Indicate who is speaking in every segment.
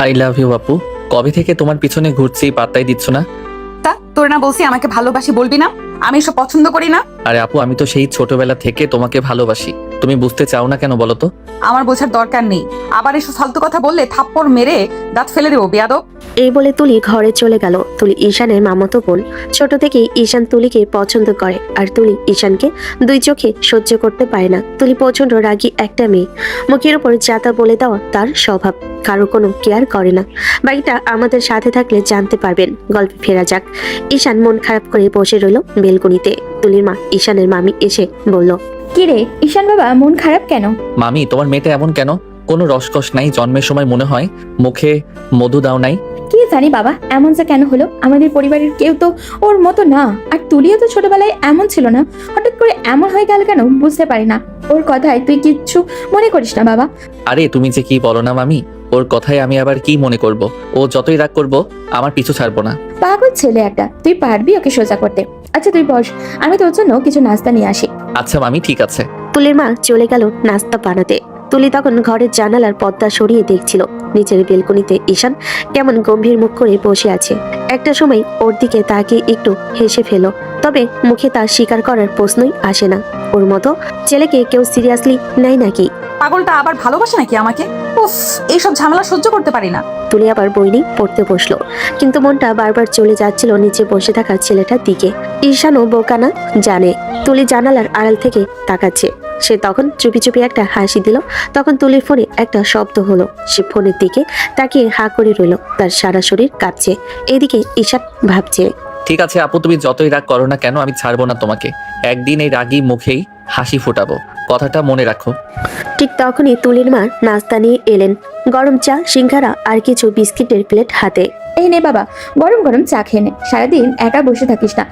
Speaker 1: I love you আপু। কবে থেকে তোমার পিছনে ঘুরছি, পাত্তাই দিচ্ছ না।
Speaker 2: তা তোর না বলছি আমাকে ভালোবাসি বলবি না? আমি এসব পছন্দ করি না।
Speaker 1: আরে আপু, আমি তো সেই ছোটবেলা থেকে তোমাকে ভালোবাসি। তুমি বুঝতে চাও না কেন বলো তো?
Speaker 2: আমার বোঝার দরকার নেই। আবার এসব ফালতু কথা বললে থাপ্পড় মেরে দাঁত ফেলে দেবো বেয়াদব।
Speaker 3: এই বলে তুলি ঘরে চলে গেল। তুলি ঈশানের মামাতো বোন। ছোট থেকেই ঈশান তুলিকে পছন্দ করে, আর তুলি ঈশানকে দুই চোখে সহ্য করতে পারে না। তুলি প্রচন্ড রাগী একটা মেয়ে। মুখের উপর যাতা বলে দেওয়া তার স্বভাব। কারো কোনো কেয়ার করে না। বাকিটা আমাদের সাথে থাকলে জানতে পারবেন। গল্পে ফেরা যাক। ঈশান মন খারাপ করে বসে রইল বেলকনিতে। তুলির মা ঈশানের মামি এসে বলল,
Speaker 4: কিরে ঈশান বাবা, মন খারাপ কেন?
Speaker 1: মামি, তোমার মেয়েটা এমন কেন? কোনো রসকস নাই? জন্মের সময় মনে হয় মুখে মধু দাও নাই?
Speaker 4: কি জানি বাবা, এমন যে কেন হলো? আমাদের পরিবারের কেউ তো ওর মতো না। আর তুলিও তো ছোটবেলায় এমন ছিল না, হঠাৎ করে এমন হয়ে গেল কেন বুঝতে পারি না। ওর কথায় তুই কিচ্ছু মনে করিস না বাবা।
Speaker 1: আরে তুমি যে কি বলো না মামি, ওর কথায় আমি আবার কি মনে করব? ও যতই রাগ করব আমার পিছু ছাড়বো না।
Speaker 4: পাগল ছেলে একটা, তুই পারবি ওকে সোজা করতে? আচ্ছা তুই বস, আমি তোর জন্য কিছু নাস্তা নিয়ে আসি।
Speaker 1: আচ্ছা মামি, ঠিক আছে।
Speaker 3: তুলির মা চলে গেল নাস্তা বানাতে। তুলি তখন ঘরের জানালার পর্দা সরিয়ে দেখছিল নিচের বেলকনিতে ঈশান কেমন গম্ভীর মুখ করে বসে আছে। একটা সময় ওর দিকে তাকিয়ে একটু হেসে ফেল, তবে মুখে তার স্বীকার করার প্রশ্নই আসে না। ওর মতো ছেলেকে কেউ সিরিয়াসলি নেয় নাকি?
Speaker 2: পাগলটা আবার ভালোবাসে নাকি আমাকে? উফ, এইসব ঝামেলা সহ্য করতে পারি না।
Speaker 3: তুলি আবার বই নিয়ে পড়তে বসলো, কিন্তু মনটা বারবার চলে যাচ্ছিল নিচে বসে থাকা ছেলেটার দিকে। ঈশানও বোকানা জানে তুলি জানালার আড়াল থেকে তাকাচ্ছে। সে তখন চুপি চুপি একটা হাসি দিল। তখন তুলির ফোনে একটা শব্দ হলো। সে ফোনের দিকে তাকিয়ে হা করে রইল। তার সারা শরীর কাঁপছে। এদিকে ঈশান ভাবছে,
Speaker 1: ঠিক আছে আপু, তুমি যতই রাগ করো না কেন আমি ছাড়বো না তোমাকে। একদিন এই রাগী মুখেই হাসি ফোটাবো, কথাটা মনে রাখো।
Speaker 3: ঠিক তখনই তুলির মা নাস্তা নিয়ে এলেন। গরম চা, সিঙ্গারা আর কিছু বিস্কিটের প্লেট হাতে।
Speaker 4: এই নে বাবা, গরম গরম চা খেয়ে নে, সারাদিন একা বসে থাকিস না।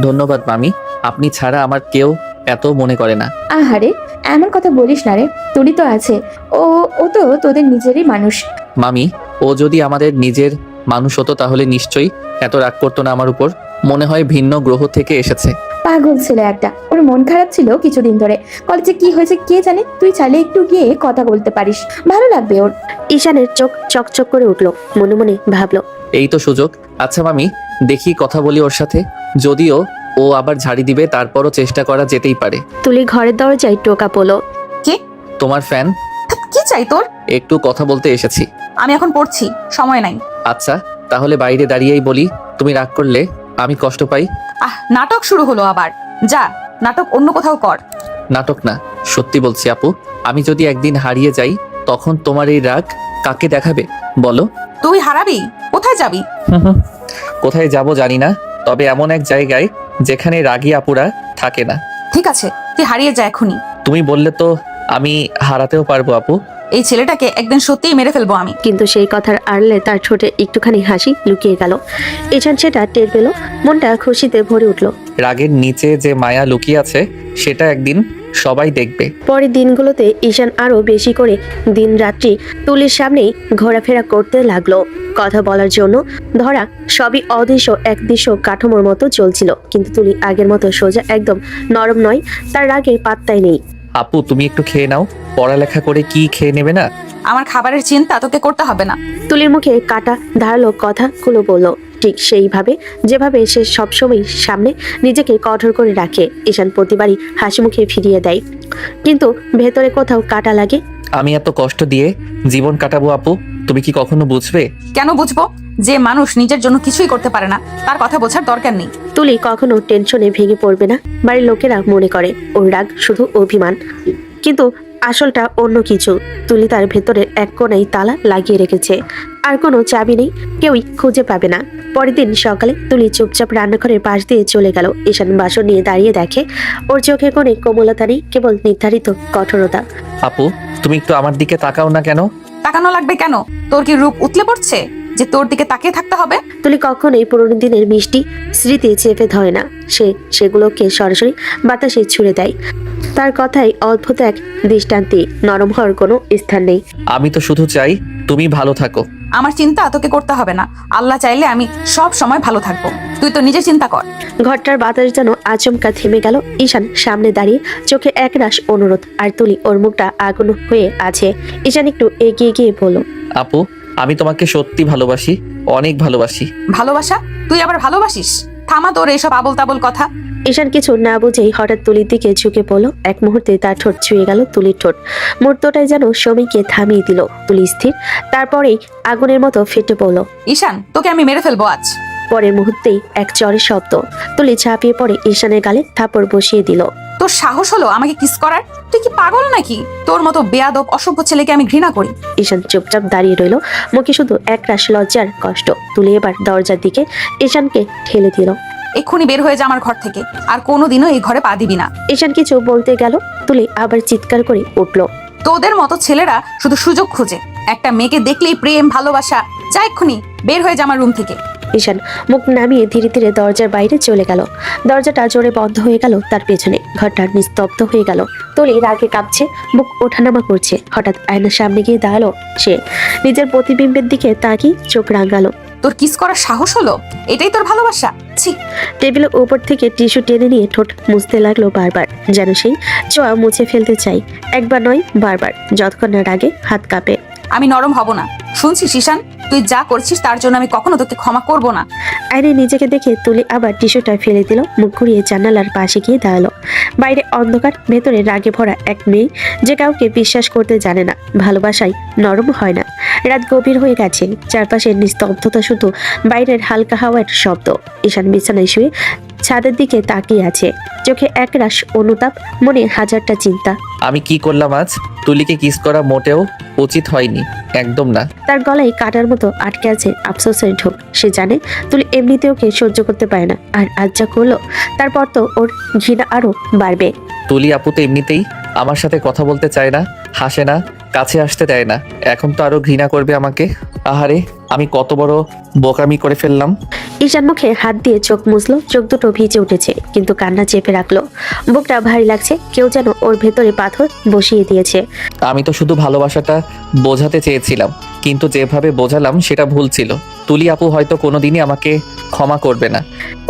Speaker 1: ধন্যবাদ মামি, আপনি ছাড়া আমার কেউ এত মনে করে না।
Speaker 4: আহারে, এমন কথা বলিস না রে, তুলি তো আছে। ও ও তো তোদের নিজেরই মানুষ।
Speaker 1: মামি, ও যদি আমাদের নিজের মানুষ হতো তাহলে নিশ্চয়ই এত রাগ করতো না আমার উপর। মনে হয় ভিন্ন গ্রহ থেকে এসেছে।
Speaker 4: পাগল ছেলে একটা। ওর মন খারাপ ছিল কিছুদিন ধরে। কলেজে কি হয়েছে কে জানে, তুই চাইলে একটু গিয়ে কথা বলতে পারিস, ভালো লাগবে ওর।
Speaker 3: ঈশানের চোখ চকচক করে উঠলো। মনে মনে ভাবলো,
Speaker 1: এই তো সুযোগ। আচ্ছা মামি, দেখি কথা বলি ওর সাথে। যদিও ও আবার ঝাড়ি দিবে, তারপরও চেষ্টা করা যেতেই পারে।
Speaker 3: তুলি ঘরের দরজায় টোকা পড়লো।
Speaker 2: কি?
Speaker 1: তোমার ফ্যান।
Speaker 2: কি চাই তোর?
Speaker 1: একটু কথা বলতে এসেছি।
Speaker 2: আমি এখন পড়ছি, সময় নাই।
Speaker 1: আচ্ছা, তাহলে বাইরে দাঁড়িয়েই বলি। তুমি রাগ করলে আমি কষ্ট পাই।
Speaker 2: নাটক শুরু হলো আবার। যা, নাটক অন্য কোথাও কর।
Speaker 1: নাটক না, সত্যি বলছি আপু। আমি যদি একদিন হারিয়ে যাই, তখন তোমার এই রাগ কাকে দেখাবে বলো?
Speaker 2: তুই হারাবি? কোথায় যাবি?
Speaker 1: কোথায় যাব জানি না, তবে এমন এক জায়গায় যেখানে রাগী আপুরা থাকে না।
Speaker 2: ঠিক আছে, তুই হারিয়ে যা এখনই।
Speaker 1: তুমি বললে তো আমি হারাতেও পারবো আপু।
Speaker 2: এই ছেলেটাকে একদিন সত্যিই মেরে ফেলবো আমি।
Speaker 3: কিন্তু সেই কথার আড়লে তার ঠোঁটে একটুখানি হাসি লুকিয়ে গেল। ঈশান সেটা টের পেল। মনটা খুশিতে ভরে উঠল।
Speaker 1: রাগের নিচে যে মায়া লুকিয়ে আছে সেটা একদিন সবাই দেখবে।
Speaker 3: পরের দিনগুলোতে ঈশান আরো বেশি করে দিন রাত্রি তুলির সামনেই ঘোরাফেরা করতে লাগলো। কথা বলার জন্য ধরা সবই অদৃশ্য একদৃশ্য কাঠামোর মতো চলছিল। কিন্তু তুলি আগের মতো সোজা একদম নরম নয়। তার রাগে পাত্তাই নেই।
Speaker 1: আপু, তুমি একটু খেয়ে নাও। পড়ালেখা করে কি খেয়ে নেবে না?
Speaker 2: আমার খাবারের চিন্তা তোকে করতে হবে না।
Speaker 3: তুলির মুখে কাটা ধারালো কথাগুলো বলল ঠিক সেইভাবে যেভাবে সে সবসময় সামনে নিজেকে কঠোর করে রাখে। ঈশান প্রতিবারই হাসি মুখে ফিরিয়ে দেয়, কিন্তু ভেতরে কোথাও কাটা লাগে।
Speaker 1: আমি এত কষ্ট দিয়ে জীবন কাটাবো আপু, তুমি কি কখনো বুঝবে?
Speaker 2: কেন বুঝবো? যে মানুষ নিজের জন্য কিছুই করতে পারে না তার কথা বোঝার দরকার নেই।
Speaker 3: তুলি কখনো টেনশনে ভেঙে পড়বে না। বাড়ির লোকেরা মনে করে ওর রাগ শুধু অভিমান, কিন্তু আসলটা অন্য কিছু। তুলি তার ভেতরের এক কোণায় তালা লাগিয়ে রেখেছে, আর কোনো চাবি নেই, কেউই খুঁজে পাবে না। পরের দিন সকালে তুলি চুপচাপ রান্নাঘরের পাশ দিয়ে চলে গেল। ঈশান বাসন নিয়ে দাঁড়িয়ে দেখে ওর চোখে কোনো কোমলতা নেই, কেবল নির্ধারিত কঠোরতা।
Speaker 1: আপু, তুমি একটু আমার দিকে তাকাও না কেন?
Speaker 2: তাকানো লাগবে কেন? তোর কি রূপ উতলে পড়ছে যে তোর দিকে তাকিয়ে থাকতে হবে?
Speaker 3: তুলি কখনোই পুরোনো দিনের মিষ্টি স্মৃতি চেপে ধরে না। সে সেগুলোকে সরাসরি বাতাসে ছুড়ে দেয়। তার কথাই অদ্ভুত এক দৃষ্টান্তে। নরম হওয়ার কোনো স্থান নেই।
Speaker 1: আমি তো শুধু চাই তুমি ভালো থাকো।
Speaker 2: আমার চিন্তা তোকে করতে হবে না। আল্লাহ চাইলে আমি সব সময় ভালো থাকবো। তুই তো নিজে চিন্তা কর।
Speaker 3: ঘরটার বাতাস যেন আচমকা থেমে গেল। ঈশান সামনে দাঁড়িয়ে, চোখে একরাশ অনুরোধ, আর তুলি ওর মুখটা আগুন হয়ে আছে। ঈশান একটু এগিয়ে গিয়ে বলল,
Speaker 1: আপু, আমি তোমাকে সত্যি ভালোবাসি, অনেক ভালোবাসি।
Speaker 2: ভালোবাসা? তুই আবার ভালোবাসিস? থামা তোর এসব আবল তাবল কথা।
Speaker 3: ঈশান কিছু না বুঝেই হঠাৎ তুলির দিকে ঝুঁকে পড়ল। এক মুহূর্তে তার ঠোঁট ছুঁয়ে গেল তুলির ঠোঁট। মুহূর্তটাই যেন সময়কে থামিয়ে দিল। তুলি স্থির, তারপরেই আগুনের মতো ফেটে পড়ল।
Speaker 2: ঈশান, তোকে আমি মেরে ফেলবো আজ।
Speaker 3: পরের মুহূর্তেই এক চরের শব্দ। তুলি ঝাঁপিয়ে পড়ে ঈশানের গালে থাপড় বসিয়ে দিল।
Speaker 2: তোর সাহস হলো আমাকে কিস করার? তুই কি পাগল নাকি? তোর মতো বেয়াদব অসভ্য ছেলেকে আমি ঘৃণা করি।
Speaker 3: ঈশান চুপচাপ দাঁড়িয়ে রইল, মুখে শুধু একরাশ লজ্জার কষ্ট। তুলি এবার দরজার দিকে ঈশানকে ঠেলে দিল।
Speaker 2: এক্ষুনি বের হয়ে যা আমার ঘর থেকে, আর কোনোদিনও এই ঘরে পা দিবি না।
Speaker 3: ঈশান কিছু বলতে গেল, তুলি আবার চিৎকার করে উঠল।
Speaker 2: তোদের মতো ছেলেরা শুধু সুযোগ খোঁজে, একটা মেয়েকে দেখলেই প্রেম ভালোবাসা। যা এক্ষুনি বের হয়ে যা আমার রুম থেকে।
Speaker 3: ঈশান মুখ নামিয়ে ধীরে ধীরে দরজার বাইরে চলে গেল। দরজাটা জোরে বন্ধ হয়ে গেল তার পেছনে। ঘরটা নিস্তব্ধ হয়ে গেল। তুলি রাগে কাঁপছে, বুক ওঠানামা করছে। হঠাৎ আয়নার সামনে গিয়ে দাঁড়ালো সে। নিজের প্রতিবিম্বের দিকে তাকিয়ে চোখ রাঙালো।
Speaker 2: তোর কিস করার সাহস হলো? এটাই তোর ভালোবাসা? ছি!
Speaker 3: টেবিলের উপর থেকে টিস্যু টেনে নিয়ে ঠোঁট মুছতে লাগলো বারবার, যেন সেই ছোঁয়া মুছে ফেলতে চাই। একবার নয়, বারবার, যতক্ষণ না রাগে হাত কাঁপে।
Speaker 2: আমি নরম হব না। শুনছিস ঈশান, তুই যা করছিস তার জন্য আমি কখনো তোকে ক্ষমা করব না।
Speaker 3: আয়নায় নিজেকে দেখে তুলি আবার টিস্যুটা ফেলে দিল। মুখ ঘুরিয়ে জানালার পাশে গিয়ে দাঁড়ালো। বাইরে অন্ধকার, ভেতরে রাগে ভরা এক মেয়ে যে কাউকে বিশ্বাস করতে জানে না, ভালোবাসায় নরম হয় না। রাত গভীর হয়ে গেছে, চারপাশের নিস্তব্ধতা, শুধু বাইরের হালকা হাওয়ার শব্দ। ঈশান বিছানায় শুয়ে ছাদের দিকে তাকিয়ে আছে, চোখে একরাশ অনুতাপ, মনে হাজারটা চিন্তা।
Speaker 1: আমি কি করলাম আজ? তুলিকে কিস করা মোটেও উচিত হয়নি, একদম না।
Speaker 3: তার গলায় কাটার মতো আটকে আছে আফসোসের ঢোক। সে জানে তুলি এমনিতে ওকে সহ্য করতে পারে না, আর আজ যা করলো তারপর তো ওর ঘৃণা আরো বাড়বে।
Speaker 1: তুলি আপু তো এমনিতেই আমার সাথে কথা বলতে চায় না, হাসে না, কাছে আসতে দেয় না, এখন তো আরো ঘৃণা করবে আমাকে। আহারে, আমি কত বড় বোকামি করে ফেললাম।
Speaker 3: ঈশান মুখে হাত দিয়ে চোখ মুছলো। চোখ দুটো ভিজে উঠেছে, কিন্তু কান্না চেপে রাখলো। বুকটা ভারী লাগছে, কেউ যেন ওর ভেতরে পাথর বসিয়ে দিয়েছে।
Speaker 1: আমি তো শুধু ভালোবাসাটা বোঝাতে চেয়েছিলাম, কিন্তু যেভাবে বোঝালাম সেটা ভুল ছিল। তুলি আপু হয়তো কোনোদিনই আমাকে ক্ষমা করবে না।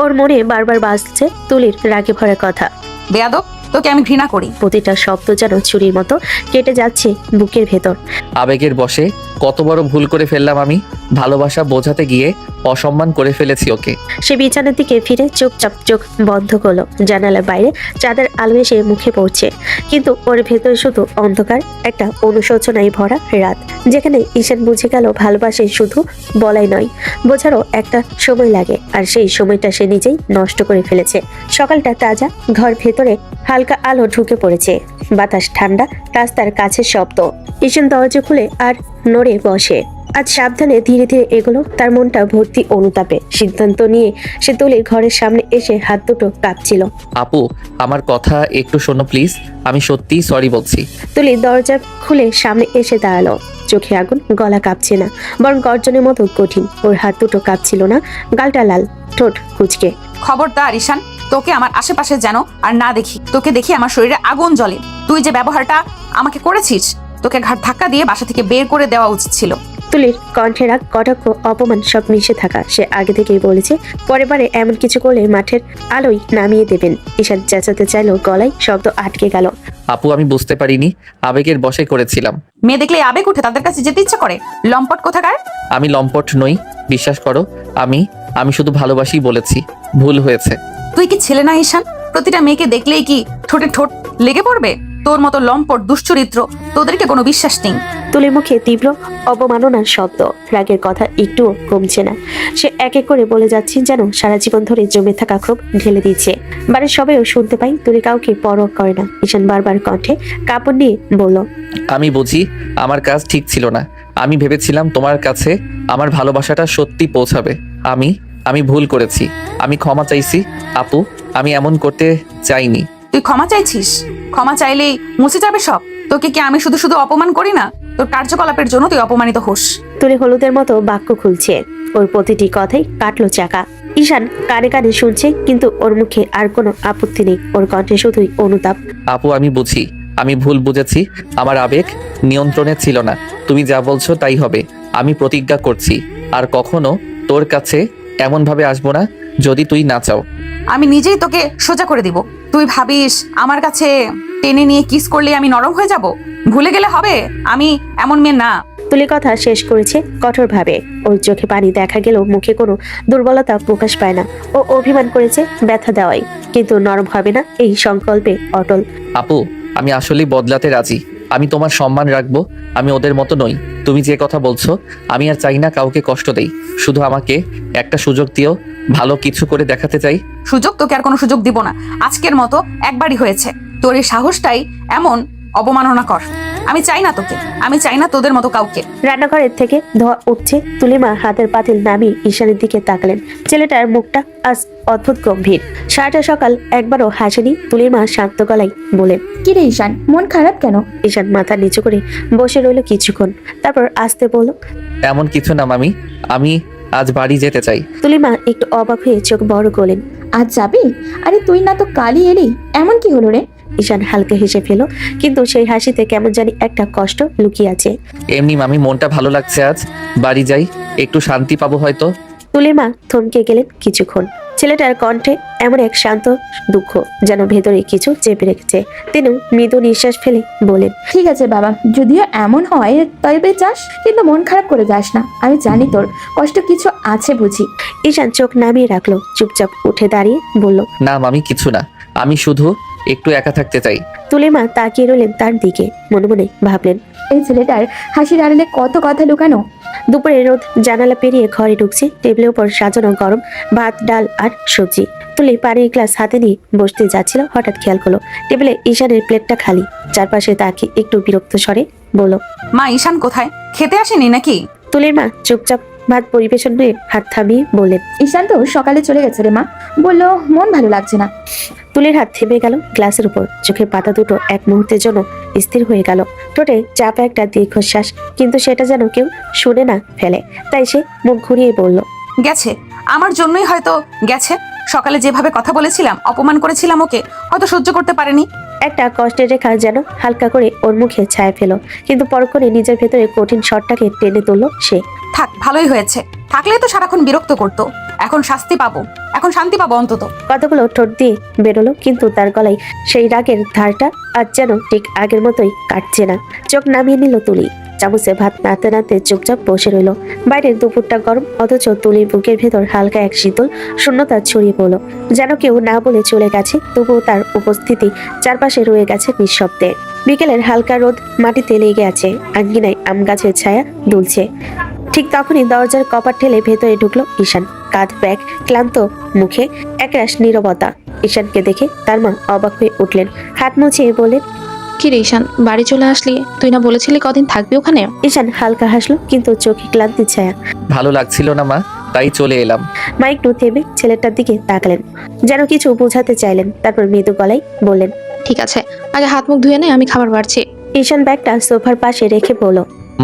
Speaker 3: ওর মনে বারবার বাজছে তুলির রাগে ভরা কথা।
Speaker 2: বেয়াদব, তোকে আমি ঘৃণা করি।
Speaker 3: প্রতিটা শব্দ যেন ছুরির মতো কেটে যাচ্ছে বুকের ভেতর।
Speaker 1: আবেগের বশে কত বড় ভুল করে ফেললাম আমি। ভালোবাসা বোঝাতে গিয়ে অসম্মান করে ফেলেছি ওকে।
Speaker 3: সে বিছানার দিকে ফিরে চুপচাপ চোখ বন্ধ করলো। জানালার বাইরে চাঁদের আলো এসে মুখে পড়ছে, কিন্তু ওর ভেতরে শুধু অন্ধকার। একটা অনুশোচনায় ভরা রাত, যেখানে ঈশান বুঝে গেল ভালোবাসে শুধু বলাই নয়, বোঝারও একটা সময় লাগে, আর সেই সময়টা সে নিজেই নষ্ট করে ফেলেছে। সকালটা তাজা, ঘর ভেতরে হালকা আলো ঢুকে পড়েছে, বাতাস ঠান্ডা, রাস্তার কাছের শব্দ। ঈশান দরজা খুলে আর নড়ে বসে। আজ সাবধানে ধীরে ধীরে এগোলো, তার মনটা ভর্তি অনুতাপে। সিদ্ধান্ত নিয়ে সে তুলির ঘরের সামনে এসে হাত দুটো কাঁপছিল।
Speaker 1: আপু, আমার কথা একটু শোনো প্লিজ, আমি সত্যিই সরি বলছি।
Speaker 3: তুলি দরজা খুলে সামনে এসে দাঁড়ালো। চোখে আগুন, গলা কাঁপছে না, বরং গর্জনের মতো কঠিন। ওর হাত দুটো কাঁপছিল না, গালটা লাল, ঠোঁট কুঁচকে।
Speaker 2: খবরদার ঈশান, তোকে আমার আশেপাশে যেন আর না দেখি। তোকে দেখি আমার শরীরে আগুন জ্বলে। তুই যে ব্যবহারটা আমাকে করেছিস, তোকে ঘাট ধাক্কা দিয়ে বাসা থেকে বের করে দেওয়া উচিত ছিল।
Speaker 3: তুলির কণ্ঠে রাগ, কটাক্ষ, অপমান সব মিশে থাকা। সে আগে থেকেই বলেছে পরের বারে এমন কিছু করলে মাঠের আলোয় নামিয়ে দেবেন। ঈশান চেঁচাতে চাইলো, গলায় শব্দ আটকে গেল।
Speaker 1: আপু, আমি বুঝতে পারিনি, আবেগের বশে করেছিলাম।
Speaker 2: মেয়ে দেখলে আবেগ উঠে তাদের কাছে যেতে ইচ্ছা করে। লম্পট কোথাকার!
Speaker 1: আমি লম্পট নই, বিশ্বাস করো। আমি শুধু ভালোবাসি বলেছি, ভুল হয়েছে।
Speaker 2: তুই কি ছেলে না ঈশান? প্রতিটা মেয়েকে দেখলেই কি ঠোঁটে ঠোঁট লেগে পড়বে? তোর মতো লম্পট দুশ্চরিত্র, তোদেরকে কোনো বিশ্বাস নেই।
Speaker 3: তুলির মুখে তীব্র অবমাননার শব্দ। রাগের কথা একটুও কমছে না। সে এক এক করে বলে যাচ্ছে, যেন সারা জীবন ধরে জমে থাকা ক্ষোভ ঢেলে দিচ্ছে। বাড়ির সবাইও শুনতে পাই, তুলি কাউকে পরোয়া করে না। ঈশান বারবার কণ্ঠে কাপড় নিয়ে বলল,
Speaker 1: আমি বুঝি আমার কাজ ঠিক ছিল না। আমি ভেবেছিলাম তোমার কাছে আমার ভালোবাসাটা সত্যি পৌঁছাবে। আমি ভুল করেছি, আমি ক্ষমা চাইছি। আপু, আমি এমন করতে চাইনি।
Speaker 2: তুই ক্ষমা চাইছিস? ক্ষমা চাইলেই মুছে যাবে সব? তোকে কি আমি শুধু শুধু অপমান করি না? তোর কার্যকলাপের জন্য তুই অপমানিত হোস।
Speaker 3: তুলি হলুদের মতো বাক্য খুলছে। ওর প্রতিটি কথাই কাটলো চাকা। ঈশান কানে কানে শুনছে, কিন্তু ওর মুখে আর কোনো আপত্তি নেই। ওর কণ্ঠে শুধুই অনুতাপ।
Speaker 1: আপু, আমি বুঝি, আমি ভুল বুঝেছি। আমার আবেগ নিয়ন্ত্রণে ছিল না। তুমি যা বলছো তাই হবে। আমি প্রতিজ্ঞা করছি আর কখনো তোর কাছে এমন ভাবে আসবো না যদি তুই না চাও।
Speaker 2: আমি নিজেই তোকে সোজা করে দিব। তুই ভাবিস আমার কাছে টেনে নিয়ে কিস করলে আমি নরম হয়ে যাব? ভুলে গেলে হবে, আমি এমন মেয়ে না।
Speaker 3: তুলি কথা শেষ করেছে কঠোরভাবে। ওর চোখে পানি দেখা গেলেও মুখে কোনো দুর্বলতা প্রকাশ পায় না। ও অভিমান করেছে ব্যথা দেওয়াই, কিন্তু নরম হবে না এই সংকল্পে অটল।
Speaker 1: আপু, আমি আসলেই বদলাতে রাজি। আমি তোমার সম্মান রাখবো। আমি ওদের মতো নই। তুমি যে কথা বলছো, আমি আর চাই না কাউকে কষ্ট দেই। শুধু আমাকে একটা সুযোগ দিও, ভালো কিছু করে দেখাতে চাই।
Speaker 2: সুযোগ? তোকে আর কোনো সুযোগ দিব না। আজকের মতো একবারই হয়েছে। তোর এই সাহসটাই এমন অবমাননা কর। আমি চাই না তোকে, আমি চাই না তোদের মতো কাউকে।
Speaker 3: রান্নাঘরের থেকে ধোয়া উঠছে। তুলিমা হাতের পাতিল নামিয়ে ঈশানের দিকে তাকালেন। ছেলেটার মুখটা আজ অদ্ভুত গম্ভীর। সারাটা সকাল একবারও হাসেনি। তুলিমা শান্ত গলায় বলেন,
Speaker 4: কি রে ঈশান, মন খারাপ কেন?
Speaker 3: ঈশান মাথা নিচু করে বসে রইল কিছুক্ষণ, তারপর আস্তে বলল,
Speaker 1: এমন কিছু না মামি, আমি আজ বাড়ি যেতে চাই।
Speaker 3: তুলিমা একটু অবাক হয়ে চোখ বড় করলেন।
Speaker 4: আজ যাবি? আরে তুই না তো কালই এলি, এমন কি হলো রে?
Speaker 3: ঈশান হালকা হেসে ফেল, কিন্তু সেই হাসিতে কেমন জানি একটা কষ্ট লুকিয়ে আছে।
Speaker 1: এমনি মামি, মনটা ভালো লাগছে আজ। বাড়ি যাই, একটু শান্তি পাবো হয়তো।
Speaker 3: তুলিমা থমকে গেলেন কিছুক্ষণ। ছেলেটার কণ্ঠে এমন এক শান্ত দুঃখ, যেন ভেতরে কিছু চেপে রেখেছে। তিনি মৃদু নিঃশ্বাস ফেলে বলেন,
Speaker 4: ঠিক আছে বাবা, যদিও এমন হয় তবে যাস, কিন্তু মন খারাপ করে যাস না। আমি জানি তোর কষ্ট কিছু আছে বুঝি।
Speaker 3: ঈশান চোখ নামিয়ে রাখলো, চুপচাপ উঠে দাঁড়িয়ে বলল,
Speaker 1: না মামি, কিছু না। আমি শুধু একটু একা থাকতে চাই।
Speaker 3: তুলিমা তাকিয়ে রইলেন তার দিকে, মনে মনে ভাবলেন,
Speaker 4: এই ছেলেটার হাসির আড়ালে কত কথা লুকানো।
Speaker 3: দুপুরে রোদ জানালা পেরিয়ে ঘরে ঢুকছে। টেবিলের উপর সাজানো গরম ভাত, ডাল আর সবজি। তুলি পানির গ্লাস হাতে নিয়ে বসতে যাচ্ছিল, হঠাৎ খেয়াল করলো টেবিলে ঈশানের প্লেটটা খালি। চারপাশে তাকে একটু বিরক্ত স্বরে বলল,
Speaker 2: মা, ঈশান কোথায়? খেতে আসেনি নাকি?
Speaker 3: তুলির মা চুপচাপ ভাত পরিবেশন করে হাত থামিয়ে বললেন,
Speaker 4: ঈশান তো সকালে চলে গেছে রে মা, বললো মন ভালো লাগছে না।
Speaker 3: তুলির হাত থেমে গেল গ্লাসের উপর। চোখের পাতা দুটো এক মুহূর্তের জন্য স্থির হয়ে গেল। ঠোঁটে চাপা একটা দীর্ঘশ্বাস, কিন্তু সেটা যেন কেউ শুনে না ফেলে। তাই সে মুখ ঘুরিয়ে বলল,
Speaker 2: গেছে। আমার জন্যই হয়তো গেছে। সকালে যেভাবে কথা বলেছিলাম, অপমান করেছিলাম ওকে, হয়তো সহ্য করতে পারেনি।
Speaker 3: একটা কষ্টের রেখা যেন হালকা করে ওর মুখে ছায়া ফেলো, কিন্তু পরক্ষণে নিজের ভেতরে কঠিন শটটাকে টেনে তুললো সে।
Speaker 2: থাক, ভালোই হয়েছে। থাকলে তো সারাক্ষণ বিরক্ত করতো। এখন শাস্তি পাবো, এখন শান্তি পাবো অন্তত।
Speaker 3: কতগুলো ঠোঁট দিয়ে বেরোলো, কিন্তু তার গলায় সেই রাগের ধারটা আজ যেন ঠিক আগের মতোই কাটছে না। চোখ নামিয়ে নিল তুলি। চামচে ভাত নাড়তে নাড়তে চুপচাপ বসে রইল। বাইরের দুপুরটা গরম, অথচ তুলির বুকের ভেতর হালকা এক শীতল শূন্যতা ছড়িয়ে পড়লো, যেন কেউ না বলে চলে গেছে, তবুও তার উপস্থিতি চারপাশে রয়ে গেছে নিঃশব্দে। বিকেলের হালকা রোদ মাটিতে লেগে আছে, আঙ্গিনায় আম গাছের ছায়া দুলছে। ঠিক তখনই দরজার কপাট ঠেলে ভেতরে ঢুকলো ঈশান। কাঁধ ব্যাগ, ক্লান্ত মুখে একরাশ নীরবতা। ঈশানকে দেখে তার মা অবাক হয়ে উঠলেন, হাত মুছিয়ে বললেন,
Speaker 5: কি রে ঈশান, বাড়ি চলে আসলি? তুই না বলেছিলি কদিন থাকবি ওখানে?
Speaker 3: ঈশান হালকা হাসলো, কিন্তু চোখে ক্লান্তির ছায়া।
Speaker 1: ভালো লাগছিল না মা, তাই চলে এলাম।
Speaker 3: মা একটু থেমে ছেলেটার দিকে তাকালেন, যেন কিছু বোঝাতে চাইলেন। তারপর মৃদু গলায় বললেন,
Speaker 5: ঠিক আছে, আগে হাত মুখ ধুয়ে নে, আমি খাবার বাড়ছি।
Speaker 3: ঈশান ব্যাগটা সোফার পাশে রেখে বলল,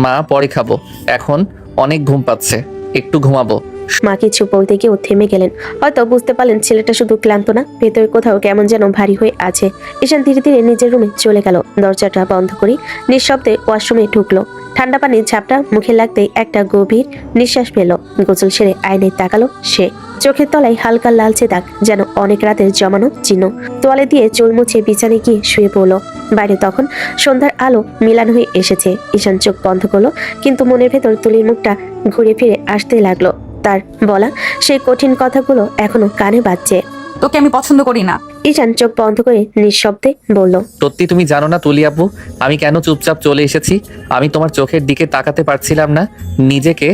Speaker 1: মা, পরে খাবো। এখন অনেক ঘুম পাচ্ছে, একটু ঘুমাবো।
Speaker 3: মা কিছু বলতে গিয়েও থেমে গেলেন। হয়তো বুঝতে পারলেন ছেলেটা শুধু ক্লান্ত না, ভেতরে কোথাও কেমন যেন ভারী হয়ে আছে। ঈশান ধীরে ধীরে নিজের রুমে চলে গেল। দরজাটা বন্ধ করে নিঃশব্দে ওয়াশরুমে ঢুকলো। ঠান্ডা পানির ঝাপটা মুখে লাগতেই একটা গভীর নিঃশ্বাস পেল। গোসল সেরে আয়নায় তাকালো সে। চোখের তলায় হালকা লালচে দাগ, যেন অনেক রাতের জমানো চিহ্ন। তোয়ালে দিয়ে চুল মুছে বিছানে গিয়ে শুয়ে পড়লো। বাইরে তখন সন্ধ্যার আলো মিলান হয়ে এসেছে। ঈশান চোখ বন্ধ করলো, কিন্তু মনের ভেতর তুলির মুখটা ঘুরে ফিরে আসতে লাগলো। তার বলা সেই কঠিন কথাগুলো এখনো কানে বাজছে।
Speaker 2: তোকে আমি পছন্দ করি না।
Speaker 3: ঈশান চোখ বন্ধ করে নিঃশব্দে বলল,
Speaker 1: সত্যি তুমি জানো না তুলি আপু, আমি কেন চুপচাপ চলে এসেছি? আমি তোমার চোখের দিকে তাকাতে পারছিলাম না, নিজেকে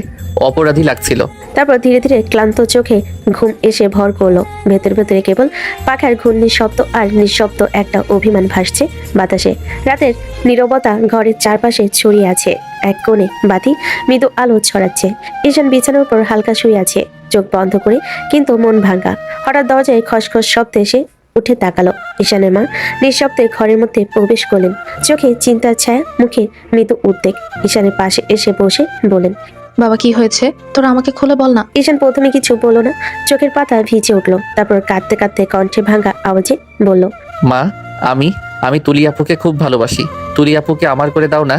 Speaker 1: অপরাধী লাগছিল।
Speaker 3: তারপর ধীরে ধীরে ক্লান্ত চোখে ঘুম এসে ভর করলো। ভেতর ভেতরে কেবল পাখার ঘূর্ণির শব্দ আর নিঃশব্দ একটা অভিমান ভাসছে বাতাসে। রাতের নীরবতা ঘরের চারপাশে ছড়িয়ে আছে। এক কোণে বাতি মৃদু আলো ছড়াচ্ছে। ঈশান বিছানার উপর হালকা শুয়ে আছে, চোখ বন্ধ করে, কিন্তু মন ভাঙা। হঠাৎ দরজায় খসখস শব্দে এসে উঠে তাকালো। ঈশানের মা নিঃশব্দে ঘরের মধ্যে প্রবেশ করলেন, চোখে চিন্তার ছায়া, মুখে মৃদু উদ্বেগ। ঈশানের পাশে এসে বসে বলেন,
Speaker 5: বাবা, কি হয়েছে তোরা, আমাকে খুলে বল না।
Speaker 3: ঈশান প্রথমে কিছু বলল না, চোখের পাতা ভিজে উঠলো। তারপর কাঁদতে কাঁদতে কণ্ঠে ভাঙা আওয়াজে বলল,
Speaker 1: মা, আমি তুলি আপুকে খুব ভালোবাসি। তুলি আপুকে আমার করে দাও না।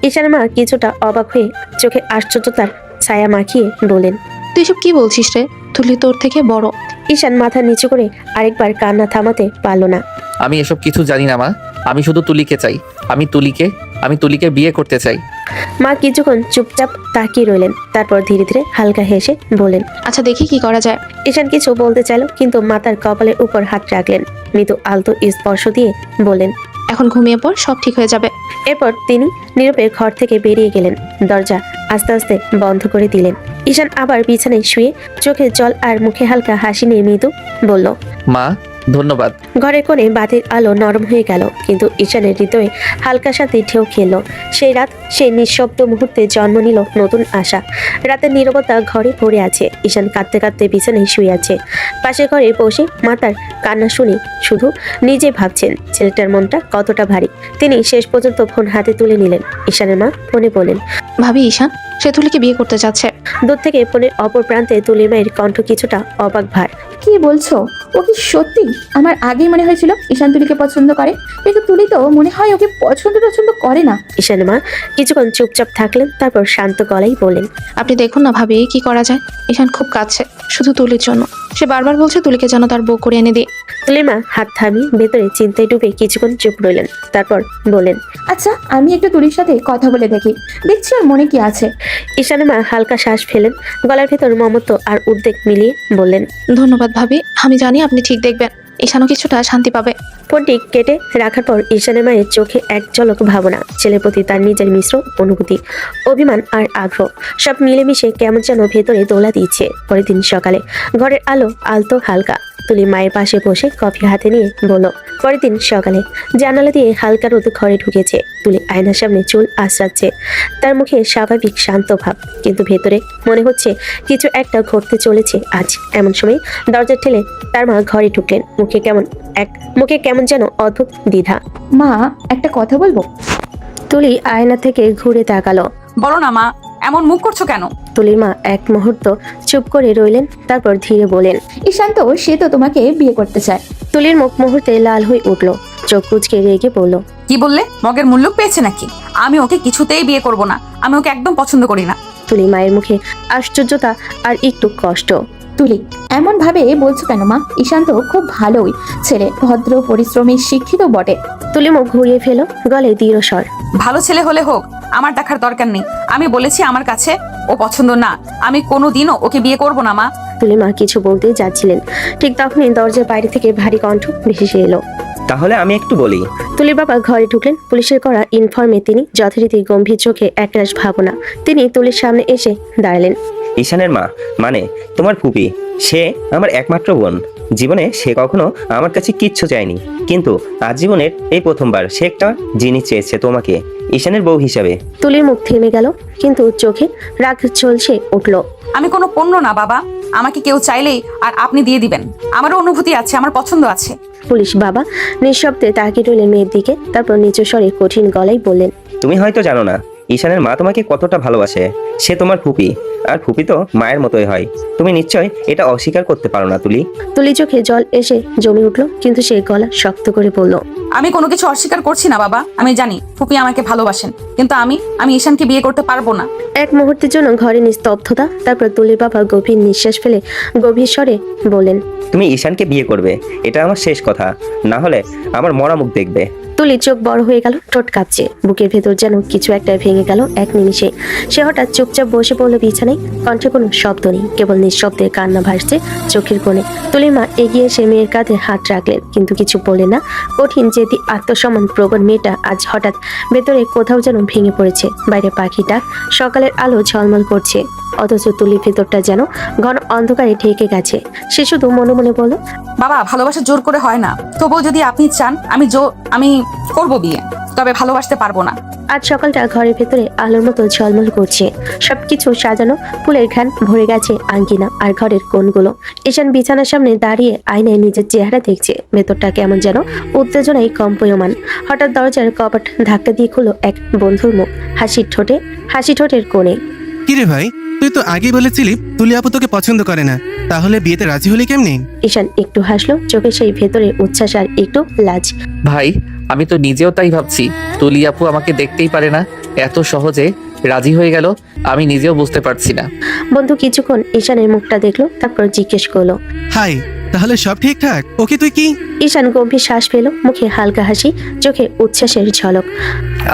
Speaker 3: ঈশানের মা কিছুটা অবাক হয়ে চোখে আশ্চর্যতার ছায়া মাখিয়ে বলেন,
Speaker 5: তুই সব কি বলছিস রে? তুলি তোর থেকে বড়।
Speaker 3: ঈশান মাথা নিচু করে আরেকবার কান্না থামাতে পারল না।
Speaker 1: আমি এসব কিছু জানি না মা, আমি শুধু তুলিকে চাই। আমি তুলিকে বিয়ে করতে চাই।
Speaker 3: মা কিছুক্ষণ চুপচাপ তাকিয়ে রইলেন, তারপর ধীরে ধীরে হালকা হেসে বলেন।
Speaker 5: আচ্ছা দেখি কি করা যায়।
Speaker 3: ঈশান কিছু বলতে চাইল, কিন্তু মাতার কপালের উপর হাত রাখলেন। মৃদু আলতো স্পর্শ দিয়ে বলেন,
Speaker 5: এখন ঘুমিয়ে পড়, সব ঠিক হয়ে যাবে।
Speaker 3: এরপর তিনি নীরবে ঘর থেকে বেরিয়ে গেলেন, দরজা আস্তে আস্তে বন্ধ করে দিলেন। ঈশান আবার বিছানায় শুয়ে চোখে জল আর মুখে হালকা হাসি নিয়ে মৃদু বলল,
Speaker 1: মা ধন্যবাদ।
Speaker 3: ঘরের কোণে বাতির আলো নরম হয়ে গেল, কিন্তু ঈশানের হৃদয়ে হালকা শান্তি ঢেউ খেলল। সেই রাত, সেই নিঃশব্দ মুহূর্তে জন্ম নিল নতুন আশা। রাতের নীরবতা ঘরে ভরে আছে। ঈশান কাঁদতে কাঁদতে বিছানায় শুয়ে আছে। পাশে ঘরে বসে মাতার কান্না শুনে শুধু নিজে ভাবছেন ছেলেটার মনটা কতটা ভারী। তিনি শেষ পর্যন্ত ফোন হাতে তুলে নিলেন। ঈশানের মা ফোনে বলেন,
Speaker 5: ভাবি ঈশান সে তুলিকে বিয়ে করতে চাচ্ছে।
Speaker 3: দূর থেকে ফোনের অপর প্রান্তে তুলির মায়ের কণ্ঠ কিছুটা অবাক ভার।
Speaker 4: কি বলছো? ও কি সত্যি? আমার আগেই মনে হয়েছিল ঈশান তুলিকে পছন্দ করে, কিন্তু তুলি তো মনে হয় ওকে পছন্দ করে না।
Speaker 3: ঈশানের মা কিছুক্ষণ চুপচাপ থাকলেন, তারপর শান্ত গলায় বলেন,
Speaker 5: আপনি দেখুন না ভাবি কি করা যায়। ঈশান খুব কাঁদছে শুধু তুলির জন্য। সে বারবার বলছে তুলিকে যেন তার বউ করে এনে দিই।
Speaker 3: তুলির মা হাত থামিয়ে ভেতরে চিন্তায় ডুবে কিছুক্ষণ চুপ রইলেন, তারপর বলেন,
Speaker 4: আচ্ছা আমি একটু তুলির সাথে কথা বলে দেখছি ওর মনে কি আছে।
Speaker 3: ঈশানের মা হালকা শ্বাস ফেলেন, গলার ভেতর মমত্ব আর উদ্বেগ মিলিয়ে বললেন,
Speaker 5: ধন্যবাদ ভাবি, আমি জানি আপনি ঠিক দেখবেন। ঈশানও কিছুটা শান্তি পাবে।
Speaker 3: ফোনটি কেটে রাখার পর ঈশানের মায়ের চোখে এক ঝলক ভাবনা, ছেলের প্রতি তার নিজের মিশ্র অনুভূতি, অভিমান আর আগ্রহ সব মিলেমিশে কেমন যেন ভেতরে দোলা দিচ্ছে। পরের দিন সকালে ঘরের আলো আলতো হালকা। তুলি মায়ের পাশে বসে কফি হাতে নিয়ে বলল। পরের দিন সকালে জানালা দিয়ে হালকা রোদ ঘরে ঢুকেছে। তুলি আয়নার সামনে চুল আঁচড়াচ্ছে। তার মুখে স্বাভাবিক শান্ত ভাব, কিন্তু ভেতরে মনে হচ্ছে কিছু একটা ঘটতে চলেছে আজ। এমন সময় দরজা ঠেলে তার মা ঘরে ঢুকলেন, মুখে কেমন যেন অদ্ভুত দ্বিধা।
Speaker 4: মা একটা কথা বলবো?
Speaker 3: তুলি আয়না থেকে ঘুরে তাকালো।
Speaker 2: বলো না মা, এমন মুখ করছো কেন?
Speaker 3: তুলির মা এক মুহূর্ত চুপ করে রইলেন, তারপর ধীরে বলেন,
Speaker 4: ঈশান তো সে তো তোমাকে বিয়ে করতে চায়।
Speaker 3: তুলির মুখ মুহূর্তে লাল হয়ে উঠল, চোখ কুঁচকে রেগে বলল,
Speaker 2: কি বললে? মগের মূল্য পেয়েছে নাকি? আমি ওকে কিছুতেই বিয়ে করব না। আমি ওকে একদম পছন্দ করি না।
Speaker 3: তুলি মায়ের মুখে আশ্চর্যতা আর একটু কষ্ট।
Speaker 4: তুলি এমন ভাবে বলছো কেন মা? ঈশান তো খুব ভালোই ছেলে, ভদ্র, পরিশ্রমী, শিক্ষিত বটে।
Speaker 3: তুলি মুখ ঘুরিয়ে ফেলো, গলে দৃঢ় স্বর।
Speaker 2: ভালো ছেলে হলে হোক, আমার দেখার দরকার নেই। আমি বলেছি আমার কাছে ও পছন্দ না। আমি কোনোদিনও ওকে বিয়ে করব না মা।
Speaker 3: তুলি মা কিছু বলতে যাচ্ছিলেন, ঠিক তখনই দরজার বাইরে থেকে ভারী কণ্ঠ ভেসে এলো।
Speaker 6: তাহলে আমি একটু বলি।
Speaker 3: তুলির বাবা ঘরে ঢুকলেন। পুলিশের করা ইনফর্মে তিনি যথারীতি গম্ভীর চোখে একরাশ ভাবনা। তিনি তুলির সামনে এসে দাঁড়ালেন।
Speaker 6: ঈশানের মা মানে তোমার ফুপি, সে আমার একমাত্র বোন। জীবনে সে কখনো আমার কাছে কিচ্ছু চায়নি, কিন্তু আজ জীবনের এই প্রথমবার সে একটা জিনিস চেয়েছে, তোমাকে ঈশানের বউ হিসাবে।
Speaker 3: তুলির মুখ থেমে গেল, কিন্তু চোখে রাগ ঝলসে উঠল।
Speaker 2: আমি কোনো পণ্য না বাবা। আমাকে কেউ চাইলেই আর আপনি দিয়ে দিবেন। আমারও অনুভূতি আছে, আমার পছন্দ আছে।
Speaker 3: পুলিশ বাবা নিঃশব্দে তাকিয়ে রইলেন মেয়ের দিকে, তারপর নিচু স্বরে কঠিন গলায় বললেন,
Speaker 6: তুমি হয়তো জানো না ঈশানের মা তোমাকে কতটা ভালোবাসে। সে তোমার ফুপি, আর ফুপি তো মায়ের মতোই হয়। তুমি নিশ্চয় এটা অস্বীকার করতে পারো না তুলি।
Speaker 3: তুলি চোখে জল এসে জমে উঠল, কিন্তু সে গলা শক্ত করে বলল,
Speaker 2: আমি কোনো কিছু অস্বীকার করছি না বাবা। আমি জানি ফুপি আমাকে ভালোবাসেন, কিন্তু আমি ঈশানকে বিয়ে করতে পারবো না।
Speaker 3: এক মুহূর্তের জন্য ঘরে নিস্তব্ধতা। তারপর তুলির বাবা গভীর নিঃশ্বাস ফেলে গভীর স্বরে বলেন,
Speaker 6: তুমি ঈশানকে বিয়ে করবে, এটা আমার শেষ কথা। না হলে আমার মরা মুখ দেখবে।
Speaker 3: তুলির চোখ বড় হয়ে গেল, ঠোঁট কাঁপছে, বুকের ভেতর যেন কিছু একটা ভেঙে গেল এক নিমিষে। সে হঠাৎ চুপচাপ বসে পড়ল বিছানায়, কণ্ঠে কোনো শব্দ নেই, কেবল নিঃশব্দে কান্না ভাসছে চোখের কোণে। তুলির মা এগিয়ে এসে মেয়ের কাঁধে হাত রাখলেন, কিন্তু কিছু বললেন না। কঠিন জেদি আত্মসম্মান প্রবণ মেয়েটা আজ হঠাৎ ভেতরে কোথাও যেন ভেঙে পড়েছে। বাইরে পাখি ডাক, সকালের আলো ঝলমল করছে, অথচ তুলির ভেতরটা যেন ঘন অন্ধকারে ঢেকে গেছে। সে শুধু মনে মনে বলল,
Speaker 2: বাবা ভালোবাসা জোর করে হয় না। তবুও যদি আপনি চান আমি করব বিয়ে, তবে ভালোবাসতে পারবো না।
Speaker 3: আজ সকালটা ঘরের ভেতরে আলোর মতো ঝলমল করছে। সবকিছু সাজানো, ফুলের ঘ্রাণ ভরে গেছে আঙ্গিনা আর ঘরের কোণগুলো। ঈশান বিছানার সামনে দাঁড়িয়ে আয়নায় নিজের চেহারা দেখছে। ভেতরটা কেমন যেন উত্তেজনায় কম্পয়মান। হঠাৎ দরজার কপাট ধাক্কা দিয়ে খুলল এক বন্ধুর মুখ, হাসি ঠোঁটের কোণে।
Speaker 7: কিরে ভাই, তুই তো আগেই বলেছিলি তুলি আপু তোকে পছন্দ করে না, তাহলে বিয়েতে রাজি হলি কেমনি?
Speaker 3: ঈশান একটু হাসলো, চোখে সেই ভেতরে উচ্ছ্বাস আর একটু লাজ।
Speaker 1: ভাই আমি তো নিজেও তাই ভাবছি। তুলি আপু আমাকে দেখতেই পারে না, এত সহজে রাজি হয়ে গেল। আমি নিজেও বুঝতে পারছি না।
Speaker 3: বন্ধু কিছুক্ষণ ঈশানের মুখটা দেখলো, তারপর জিজ্ঞেস করলো,
Speaker 7: হাই, তাহলে সব ঠিকঠাক? ওকে তুই কি?
Speaker 3: ঈশান গম্ভীর শ্বাস পেল, মুখে হালকা হাসি, চোখে উচ্ছ্বাসের ঝলক।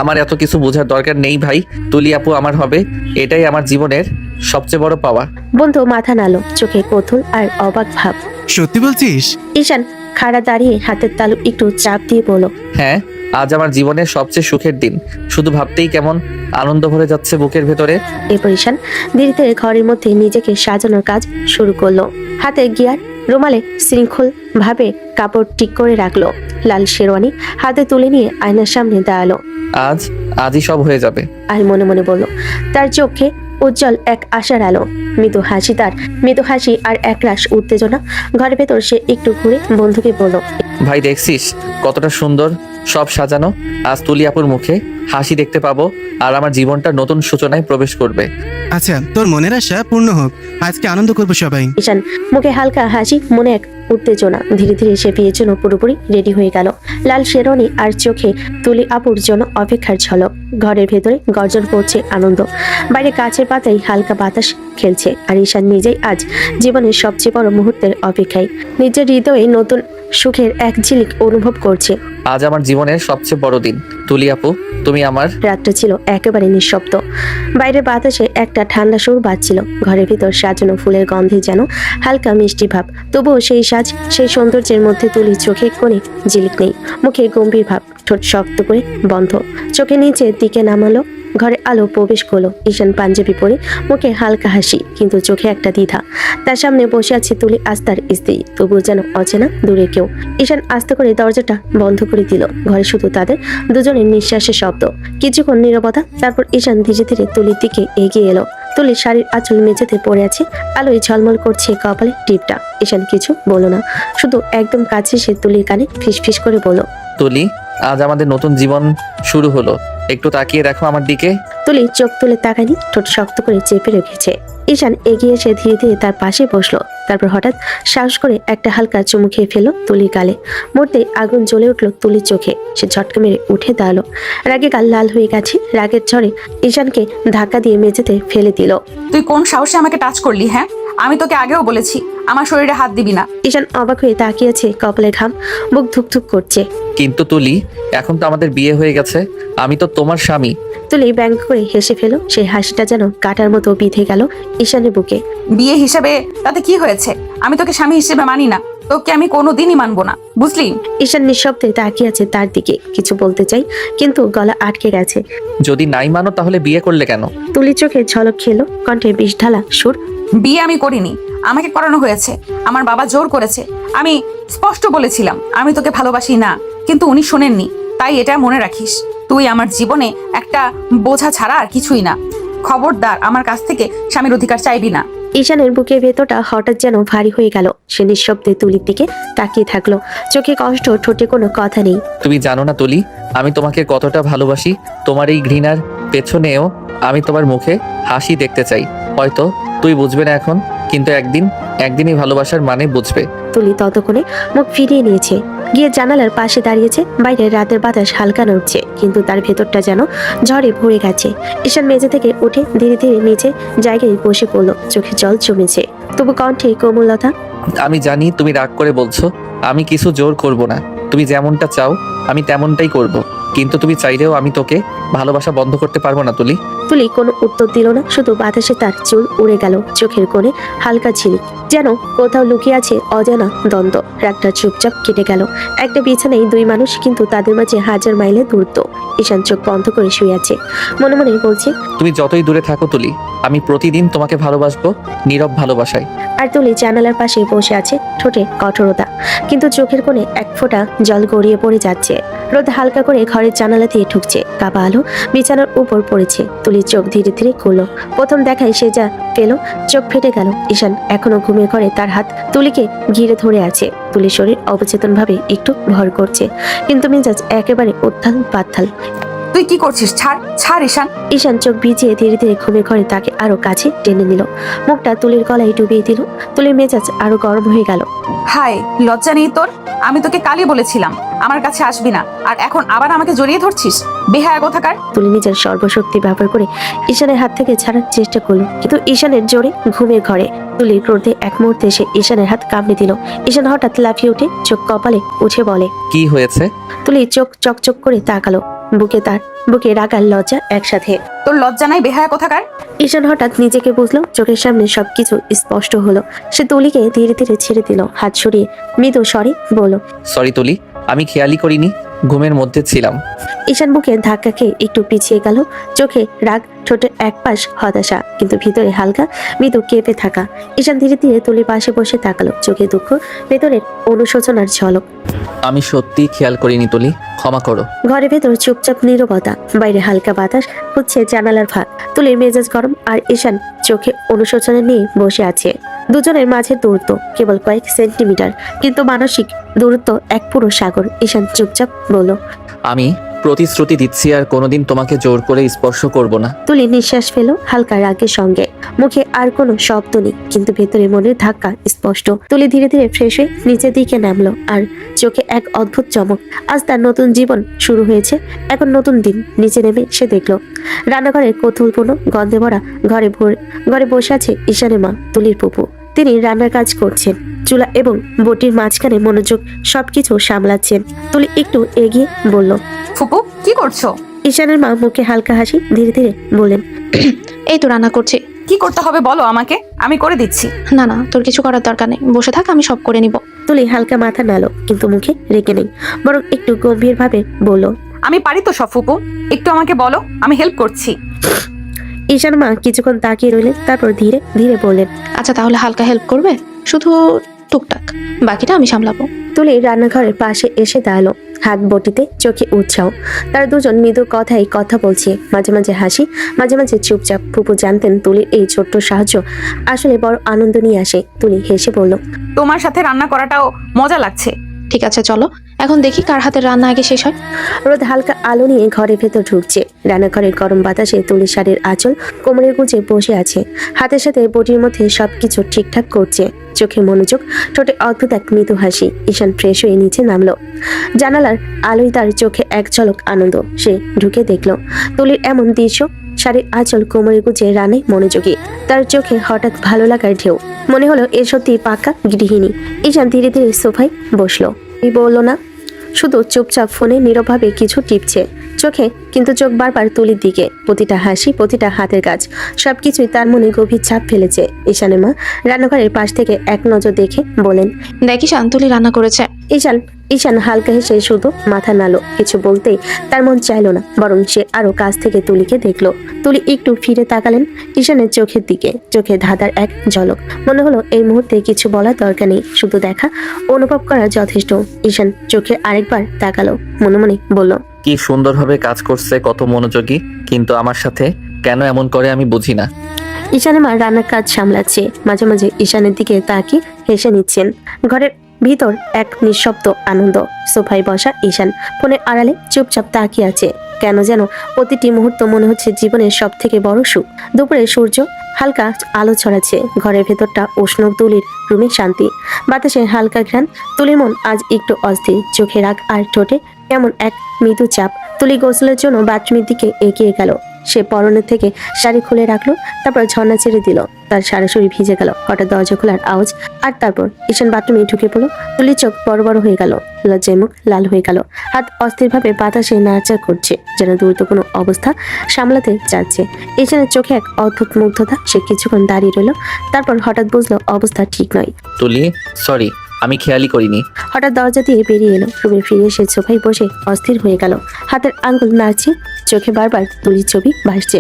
Speaker 1: আমার এত কিছু বোঝার দরকার নেই ভাই। তুলি আপু আমার হবে, এটাই আমার জীবনের সবচেয়ে বড় পাওয়া।
Speaker 3: বন্ধু মাথা নাড়ল, চোখে কৌতূহল আর অবাক ভাব।
Speaker 7: সত্যি বলছিস?
Speaker 3: ঈশান খাড়া দাঁড়িয়ে হাতের তালু একটু চাপ দিয়ে বলল,
Speaker 1: হ্যাঁ, আজ আমার জীবনের সবচেয়ে সুখের দিন। শুধু ভাবতেই কেমন আনন্দ ভরে যাচ্ছে বুকের ভেতরে।
Speaker 3: এরপর ঈশান ধীরে ধীরে ঘরের মধ্যে নিজেকে সাজানোর কাজ শুরু করলো। হাতে গিয়ার, রুমালে শৃঙ্খল ভাবে কাপড় ঠিক করে রাখলো। লাল শেরওয়ানি হাতে তুলে নিয়ে আয়নার সামনে দাঁড়ালো
Speaker 1: আজই সব হয়ে যাবে।
Speaker 3: আর মনে মনে বলল, তার চোখে উজ্জ্বল এক আশার আলো। মৃদু হাসি আর একরাশ উত্তেজনা। ঘরের ভেতর সে একটু ঘুরে বন্ধুকে বলল,
Speaker 1: ভাই দেখছিস কতটা সুন্দর সব সাজানো। আজ তুলি আপুর মুখে হাসি দেখতে পাবো আর আমার জীবনটা নতুন সূচনায় প্রবেশ করবে।
Speaker 7: আচ্ছা, তোর মনের আশা পূর্ণ হোক। আজকে আনন্দ করবো সবাই।
Speaker 3: ঈশান মুখে হালকা হাসি, মনে এক উত্তেজনা। ধীরে ধীরে সে বিয়ের জন্য পুরোপুরি রেডি হয়ে গেল। লাল শেরওয়ানি আর চোখে তুলি আপুর জন্য অপেক্ষার ঝলক। ঘরের ভেতরে গর্জন করছে আনন্দ। বাইরে গাছের পাতায় হালকা বাতাস খেলছে। আর ঈশান নিজেই আজ জীবনের সবচেয়ে বড় মুহূর্তের অপেক্ষায়। নিজের হৃদয়ে নতুন সুখের এক ঝিলিক অনুভব করছে।
Speaker 1: আজ আমার জীবনের সবচেয়ে বড় দিন। তুলি আপু তুমি আমার।
Speaker 3: রাতটা ছিল একেবারে নিঃশব্দ। বাইরের বাতাসে একটা ঠান্ডা সুর বাজছিল। ঘরের ভিতর সাজানো ফুলের গন্ধে যেন হালকা মিষ্টি ভাব। তবুও সেই সাজ, সেই সৌন্দর্যের মধ্যে তুলি চোখে কোণে ঝিলিক নেই। মুখে গম্ভীর ভাব, ঠোঁট শক্ত করে বন্ধ। চোখে নিচের দিকে নামালো। ঘরে আলো প্রবেশ করলো। ঈশান পাঞ্জাবি পরে, মুখে হালকা হাসি, কিন্তু চোখে একটা দ্বিধা। তার সামনে বসে আছে তুলি আস্তার স্ত্রী, তবুও যেন অচেনা দূরে কেউ। ঈশান আস্তে করে দরজাটা বন্ধ করে দিল। ঘরে শুধু তাদের দুজনের নিঃশ্বাসের শব্দ। কিছুক্ষণ নীরবতা। তারপর ঈশান ধীরে ধীরে তুলির দিকে এগিয়ে এলো। তুলির শাড়ির আঁচল মেঝেতে পড়ে আছে, আলোয় ঝলমল করছে কপালে টিপটা। ঈশান কিছু বলল না, শুধু একদম কাছে সে তুলির কানে ফিসফিস করে বলল,
Speaker 1: তুলি আজ আমাদের নতুন জীবন শুরু হলো, একটু তাকিয়ে দেখো আমার দিকে।
Speaker 3: তুলি চোখ তুলে তাকায়নি, ঠোঁট শক্ত করে চেপে রেখেছে। ঈশান এগিয়ে এসে ধীরে ধীরে তার পাশে বসলো। তারপর হঠাৎ সাহস করে একটা হালকা চুমু খেয়ে ফেললো তুলির গালে। মুহূর্তে আগুন জ্বলে উঠলো তুলির চোখে। সে ঝটকা মেরে উঠে দাঁড়ালো। রাগে গাল লাল হয়ে গেছে। রাগের ঝড়ে ঈশানকে ধাক্কা দিয়ে মেঝেতে ফেলে দিল।
Speaker 2: তুই কোন সাহসে আমাকে টাচ করলি? হ্যাঁ, আমি তোকে আগেও বলেছি আমার শরীরে হাত দিবি না।
Speaker 3: ঈশান অবাক হয়ে তাকিয়েছে, কপালে ঘাম, বুক ধুকধুক করছে।
Speaker 1: কিন্তু তুলি এখন তো আমাদের বিয়ে হয়ে গেছে, আমি তো তোমার স্বামী।
Speaker 3: তুলি ব্যাঙ্ক করে হেসে ফেলো। সেই হাসিটা যেন কাটার মতো বিঁধে গেল ঈশানের বুকে।
Speaker 2: বিয়ে হিসেবে তাতে কি হয়েছে? আমি তোকে স্বামী হিসেবে মানি না, তোকে আমি কোনোদিনই মানবো না, বুঝলি?
Speaker 3: ঈশান নিঃশব্দে তাকিয়ে আছে তার দিকে। কিছু বলতে চাই, কিন্তু গলা আটকে গেছে।
Speaker 1: যদি নাই মানো তাহলে বিয়ে করলে কেন?
Speaker 3: তুলি চোখে ঝলক খেলো, কণ্ঠে বিষ ঢালা সুর।
Speaker 2: বিয়ে আমি করিনি, আমাকে করানো হয়েছে। আমার বাবা জোর করেছে। আমি স্পষ্ট বলেছিলাম আমি তোকে ভালোবাসি না, কিন্তু উনি শোনেননি। তাই এটা মনে রাখিস, তুই আমার জীবনে একটা বোঝা ছাড়া আর কিছুই না। খবরদার আমার কাছ থেকে স্বামীর অধিকার চাইবি না।
Speaker 3: ঈশানের বুকের ভেতরটা হঠাৎ যেন ভারী হয়ে গেল। সে নিঃশব্দে তুলির দিকে তাকিয়ে থাকলো। চোখে কষ্ট, ঠোঁটে কোনো কথা নেই।
Speaker 1: তুমি জানো না তুলি আমি তোমাকে কতটা ভালোবাসি। তোমার এই ঘৃণার পেছনেও আমি তোমার মুখে হাসি দেখতে চাই। হয়তো তুই বুঝবে না এখন, কিন্তু একদিনই ভালোবাসার মানে বুঝবে।
Speaker 3: তুলি ততক্ষণে মুখ ফিরিয়ে নিয়েছে, গিয়ে জানালার পাশে দাঁড়িয়েছে। বাইরে রাতের বাতাস হালকা নড়ছে, কিন্তু তার ভেতরটা যেন ঝড়ে ভরে গেছে। ঈশান মেঝে থেকে উঠে ধীরে ধীরে নিচে জায়গায় বসে পড়লো। চোখে জল জমেছে, তবু কণ্ঠে কোমলতা।
Speaker 1: আমি জানি তুমি রাগ করে বলছো, আমি কিছু জোর করব না। তুমি যেমনটা চাও আমি তেমনটাই করব, কিন্তু তুমি চাইলেও আমি তোকে ভালোবাসা বন্ধ করতে পারবো না তুলি।
Speaker 3: তুলি কোনো উত্তর দিল না, শুধু বাতাসে তার চুল উড়ে গেল। চোখের কোণে হালকা ঝিলিক, যেন কোথাও লুকিয়ে আছে অজানা দ্বন্দ্ব। রাতটা চুপচাপ কেটে গেল। একটা বিছানায় দুই মানুষ, কিন্তু তাদের মাঝে হাজার মাইলের দূরত্ব। ঈশান চোখ বন্ধ করে শুয়ে আছে, মনে মনে বলছে,
Speaker 1: তুমি যতই দূরে থাকো তুলি, আমি প্রতিদিন তোমাকে ভালোবাসবো, নীরব ভালোবাসায়।
Speaker 3: আর তুলি জানালার পাশে বসে আছে, ঠোঁটে কঠোরতা, কিন্তু চোখের কোণে এক ফোঁটা জল গড়িয়ে পড়ে যাচ্ছে। রোদ হালকা করে ঘরের জানালা দিয়ে ঢুকছে। কাবা আলো বিছানার উপর পড়েছে। তুলির চোখ ধীরে ধীরে খুললো। প্রথম দেখায় সে যা পেল, চোখ ফেটে গেল। ঈশান এখনো ঘুমিয়ে ঘরে, তার হাত তুলিকে ঘিরে ধরে আছে। তুলির শরীর অবচেতন ভাবে একটু ভর করছে, কিন্তু মেজাজ একেবারে উত্থাল পাত্থাল।
Speaker 2: তুই কি করছিস? ছাড় ছাড় ঈশান।
Speaker 3: ঈশান চোখ ভিজিয়ে ধীরে ধীরে ঘুমিয়ে ঘরে তাকে আরো কাছে টেনে নিল। মুখটা তুলির গলায় ডুবিয়ে দিল। তুলির মেজাজ আরো গরম হয়ে গেল।
Speaker 2: হায়, লজ্জা নেই তোর? আমি তোকে কালই বলেছিলাম আমার কাছে আসবি না, আর এখন আবার আমাকে জড়িয়ে ধরছিস? বেহায়া কোথাকার।
Speaker 3: তুলি নিজের সর্বশক্তি ব্যবহার করে ঈশানের হাত থেকে ছাড়ার চেষ্টা করলো, কিন্তু ঈশানের জোরে ঘুমিয়ে ঘরে। তুলির ক্রোধে এক মুহূর্তে সে ঈশানের হাত কামড়ে দিল। ঈশান হঠাৎ লাফিয়ে উঠে চোখ কপালে উঠে বলে,
Speaker 1: কি হয়েছে?
Speaker 3: তুলি চোখ চকচক করে তাকালো। বুকে রাগ আর লজ্জা একসাথে।
Speaker 2: তোর লজ্জা নাই বেহায়া কোথাকার?
Speaker 3: ঈশান হঠাৎ নিজেকে বুঝলো, চোখের সামনে সবকিছু স্পষ্ট হলো। সে তুলিকে ধীরে ধীরে ছেড়ে দিল, হাত সরিয়ে মৃদু স্বরে বলল,
Speaker 1: সরি তুলি, আমি খেয়ালই করিনি, ঘুমের মধ্যে ছিলাম।
Speaker 3: ঈশান বুকে ধাক্কা খেয়ে একটু পিছিয়ে গেল, চোখে রাগ, ঠোঁটে একপাশ হতাশা, কিন্তু ভিতরে হালকা মৃদু কেঁপে থাকা। ঈশান ধীরে ধীরে তুলির পাশে বসে তাকালো, চোখে দুঃখ, ভেতরের অনুশোচনার ঝলক।
Speaker 1: আমি সত্যি খেয়াল করিনি তুলি, ক্ষমা করো।
Speaker 3: ঘরের ভেতর চুপচাপ নীরবতা, বাইরে হালকা বাতাস হচ্ছে জানালার ফাঁক। তুলির মেজাজ গরম আর ঈশান চোখে অনুশোচনা নিয়ে বসে আছে। দুজনের মাঝে দূরত্ব কেবল কয়েক সেন্টিমিটার, কিন্তু মানসিক দূরত্ব এক পুরো সাগর। ঈশান চুপচাপ বলল,
Speaker 1: আমি প্রতিশ্রুতি দিচ্ছি আর কোনোদিন তোমাকে জোর করে স্পর্শ করব না।
Speaker 3: তুলি নিঃশ্বাস ফেলো হালকা রাগের সঙ্গে, মুখে আর কোনো শব্দ নেই, কিন্তু ভেতরে মনের ধাক্কা স্পষ্ট। তুলি ধীরে ধীরে ফ্রেশ হয়ে নিচের দিকে নামলো, আর চোখে এক অদ্ভুত চমক। আজ তার নতুন জীবন শুরু হয়েছে, এখন নতুন দিন। নিচে নেমে সে দেখলো রান্নাঘরে কৌতূহলপূর্ণ গন্ধে ভরা ঘরে বসে আছে ঈশানের মা, তুলির ফুপু। তিনি রান্নার কাজ করছেন, চুলা এবং বটির মাঝখানে মনোযোগ সবকিছু সামলাচ্ছেন। তুলি একটু এগিয়ে বলল,
Speaker 2: ফুপু কি করছো?
Speaker 3: ঈশানের মা মুখে হালকা হাসি, ধীরে ধীরে বললেন,
Speaker 5: এই তো রান্না করছি।
Speaker 2: কি করতে হবে বলো আমাকে, আমি করে দিচ্ছি।
Speaker 5: না না, তোর কিছু করার দরকার নেই, বসে থাক, আমি সব করে নিব।
Speaker 3: তুলি হালকা মাথা নাড়ল, কিন্তু মুখে রেগে নেই, বরং একটু গম্ভীর ভাবে বলল,
Speaker 2: আমি পারি তো সব ফুপু, একটু আমাকে বলো, আমি হেল্প করছি।
Speaker 3: ঈশান মা কিছুক্ষণ তাকিয়ে রইলেন, তারপর ধীরে ধীরে বললেন,
Speaker 5: আচ্ছা তাহলে হালকা হেল্প করবে, শুধু টুকটাক, বাকিটা আমি সামলাবো।
Speaker 3: তুলি রান্নাঘরের পাশে এসে দাঁড়ালো, হাত বটিতে, চোখে উৎসাহ। তারা দুজন মৃদু কথাই কথা বলছে, মাঝে মাঝে হাসি, মাঝে মাঝে চুপচাপ। ফুপু জানতেন তুলির এই ছোট্ট সাহায্য আসলে বড় আনন্দ নিয়ে আসে। তুলি হেসে বলল,
Speaker 2: তোমার সাথে রান্না করাটাও মজা লাগছে।
Speaker 5: ঠিক আছে চলো, এখন দেখি কার হাতের রান্না আগে শেষ হয়।
Speaker 3: রোদ হালকা আলো নিয়ে ঘরের ভেতর ঢুকছে। রান্নাঘরের গরম বাতাসে তুলির শাড়ির আঁচল কোমরের গুঁজে বসে আছে, হাতের সাথে বটির মধ্যে সবকিছু ঠিকঠাক করছে। চোখে মনোযোগ, ঠোঁটে অদ্ভুত এক মৃদু হাসি। ঈশান ফ্রেশ হয়ে নিচে নামলো। জানালার আলোয় তার চোখে এক ঝলক আনন্দ। সে ঢুকে দেখলো তুলির এমন দৃশ্য, শাড়ির আঁচল কোমরে গুঁজে রানে মনোযোগী। তার চোখে হঠাৎ ভালো লাগার ঢেউ। মনে হলো এ সত্যি পাক্কা গৃহিণী। ঈশান ধীরে ধীরে সোফায় বসলো। এই বললো না, শুধু চুপচাপ ফোনে নীরবভাবে কিছু টিপছে চোখে, কিন্তু চোখ বারবার তুলির দিকে। প্রতিটা হাসি, প্রতিটা হাতের কাজ, সবকিছুই তার মনে গভীর ছাপ ফেলেছে। ঈশানের মা রান্নাঘরের পাশ থেকে এক নজর দেখে বলেন,
Speaker 5: দেখি শান্তুলি রান্না করেছে।
Speaker 3: ঈশান হালকা হেসে শুধু মাথা নাড়ল। কিছু বলতেই তার মন চাইলো না, বরং সে আরো কাছ থেকে তুলিকে দেখলো। তুলি একটু ফিরে তাকালেন ঈশানের চোখের দিকে, চোখে ধাঁধার এক ঝলক। মনে হলো এই মুহূর্তে কিছু বলার দরকার নেই, শুধু দেখা, অনুভব করা যথেষ্ট। ঈশান চোখে আরেকবার তাকালো, মনে মনে বলল,
Speaker 1: কি সুন্দরভাবে কাজ করছে, কত মনোযোগী, কিন্তু আমার সাথে কেন এমন করে আমি বুঝি না।
Speaker 3: ঈশানের মা রান্নার কাজ সামলাচ্ছে, মাঝে মাঝে ঈশানের দিকে তাকিয়ে হেসে নিচ্ছেন। ঘরের ভিতর এক নিঃশব্দ আনন্দ। সোফায় বসা ঈশান ফোনের আড়ালে চুপচাপ তাকিয়ে আছে। কেন যেন প্রতিটি মুহূর্ত মনে হচ্ছে জীবনের সব থেকে বড় সুখ। দুপুরে সূর্য হালকা আলো ছড়াচ্ছে, ঘরের ভেতরটা উষ্ণ। তুলির রুমে শান্তি, বাতাসে হালকা ঘ্রাণ। তুলির মন আজ একটু অস্থির, চোখে রাগ আর ঠোঁটে কেমন এক মৃদু চাপ। তুলি গোসলের জন্য বাথরুমের দিকে এগিয়ে গেল। সে পরনের থেকে শাড়ি খুলে রাখলো, তারপর ঝর্ণা ছেড়ে দিল। তার সারাশরীর ভিজে গেল। হঠাৎ দরজা খোলার আওয়াজ, আর তারপর ঈশান বাথরুমে ঢুকে পড়লো। তুলির চোখ বড় বড় হয়ে গেল, লজ্জায় মুখ লাল হয়ে গেল। হাত অস্থিরভাবে বাতাসে নাড়াচাড়া করছে, যেন দ্রুত কোনো অবস্থা সামলাতে চাচ্ছে। ঈশানের চোখে এক অদ্ভুত মুগ্ধতা। সে কিছুক্ষণ দাঁড়িয়ে রইল, তারপর হঠাৎ বুঝলো অবস্থা ঠিক নয়।
Speaker 1: তুলি সরি, আমি খেয়ালই করিনি।
Speaker 3: হঠাৎ দরজা দিয়ে বেরিয়ে এলো। রুমে ফিরে এসে সোফায় বসে অস্থির হয়ে গেল। হাতের আঙ্গুল নাড়ছে, চোখে বারবার তুলির ছবি ভাসছে।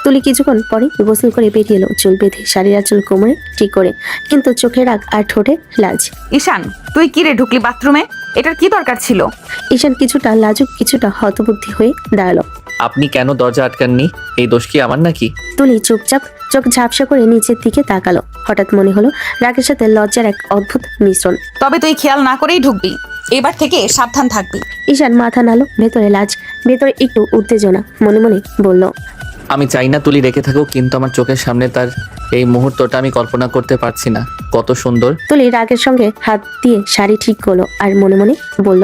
Speaker 3: তুলি কিছুক্ষণ পরে গোসল করে বেরিয়ে এলো, চুল বেঁধে, শাড়ির আঁচল কোমরে ঠিক করে, কিন্তু চোখে রাগ আর ঠোঁটে লাজ।
Speaker 2: ঈশান তুই কি রে ঢুকলি বাথরুমে? এটার কি দরকার ছিল?
Speaker 3: ঈশান কিছুটা লাজুক, কিছুটা হতবুদ্ধি হয়ে দাঁড়ালো।
Speaker 1: আপনি কেন দরজা আটকাননি? এই দোষ কি আমার নাকি?
Speaker 3: তুলি চুপচাপ চোখ ঝাপসা করে নিচের দিকে তাকালো। হঠাৎ মনে হলো রাগের সাথে লজ্জার এক অদ্ভুত মিশ্রণ।
Speaker 2: তবে তুই খেয়াল না করেই ঢুকবি, এবার থেকে সাবধান থাকবি।
Speaker 3: ঈশান মাথা নাড়ল, ভেতরে লাজ, ভেতরে একটু উত্তেজনা। মনে মনে বলল,
Speaker 1: আমি চাই না তুলি রেখে থাকুক, কিন্তু আমার চোখের সামনে তার এই মুহূর্তটা আমি কল্পনা করতে পারছি না। কত সুন্দর।
Speaker 3: তুলি রাগের সঙ্গে হাত দিয়ে শাড়ি ঠিক করলো, আর মনে মনে বলল,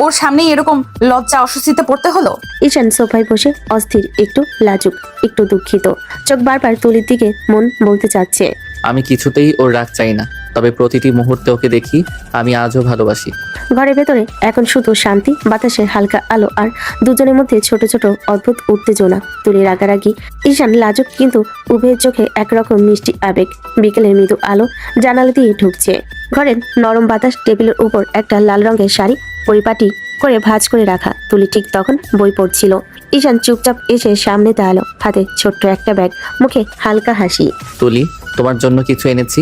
Speaker 2: ওর সামনেই এরকম লজ্জা অস্বস্তিতে পড়তে হলো।
Speaker 3: ঈশান সোফায় বসে অস্থির, একটু লাজুক, একটু দুঃখিত। চোখ বারবার তুলির দিকে, মন বলতে চাচ্ছে,
Speaker 1: আমি কিছুতেই ওর রাগ চাই না। তবে প্রতিটি মুহূর্তে ওকে দেখি আমি আজও ভালোবাসি।
Speaker 3: ঘরের ভেতরে এখন শুধু শান্তি, বাতাসের হালকা আলো আর দুজনের মধ্যে ছোট ছোট অদ্ভুত উত্তেজনা। তুলি রাগারাগি, ঈশান লাজুক, কিন্তু উভয়ের চোখে একরকম মিষ্টি আবেগ। বিকেলের মৃদু আলো জানালা দিয়ে ঢুকছে। ঘরের নরম বাতাস, টেবিলের উপর একটা লাল রঙের শাড়ি পরিপাটি করে ভাঁজ করে রাখা। তুলি ঠিক তখন বই পড়ছিল। ঈশান চুপচাপ এসে সামনে দাঁড়ালো, হাতে ছোট্ট একটা ব্যাগ, মুখে হালকা হাসি।
Speaker 1: তুলি, তোমার জন্য কিছু এনেছি।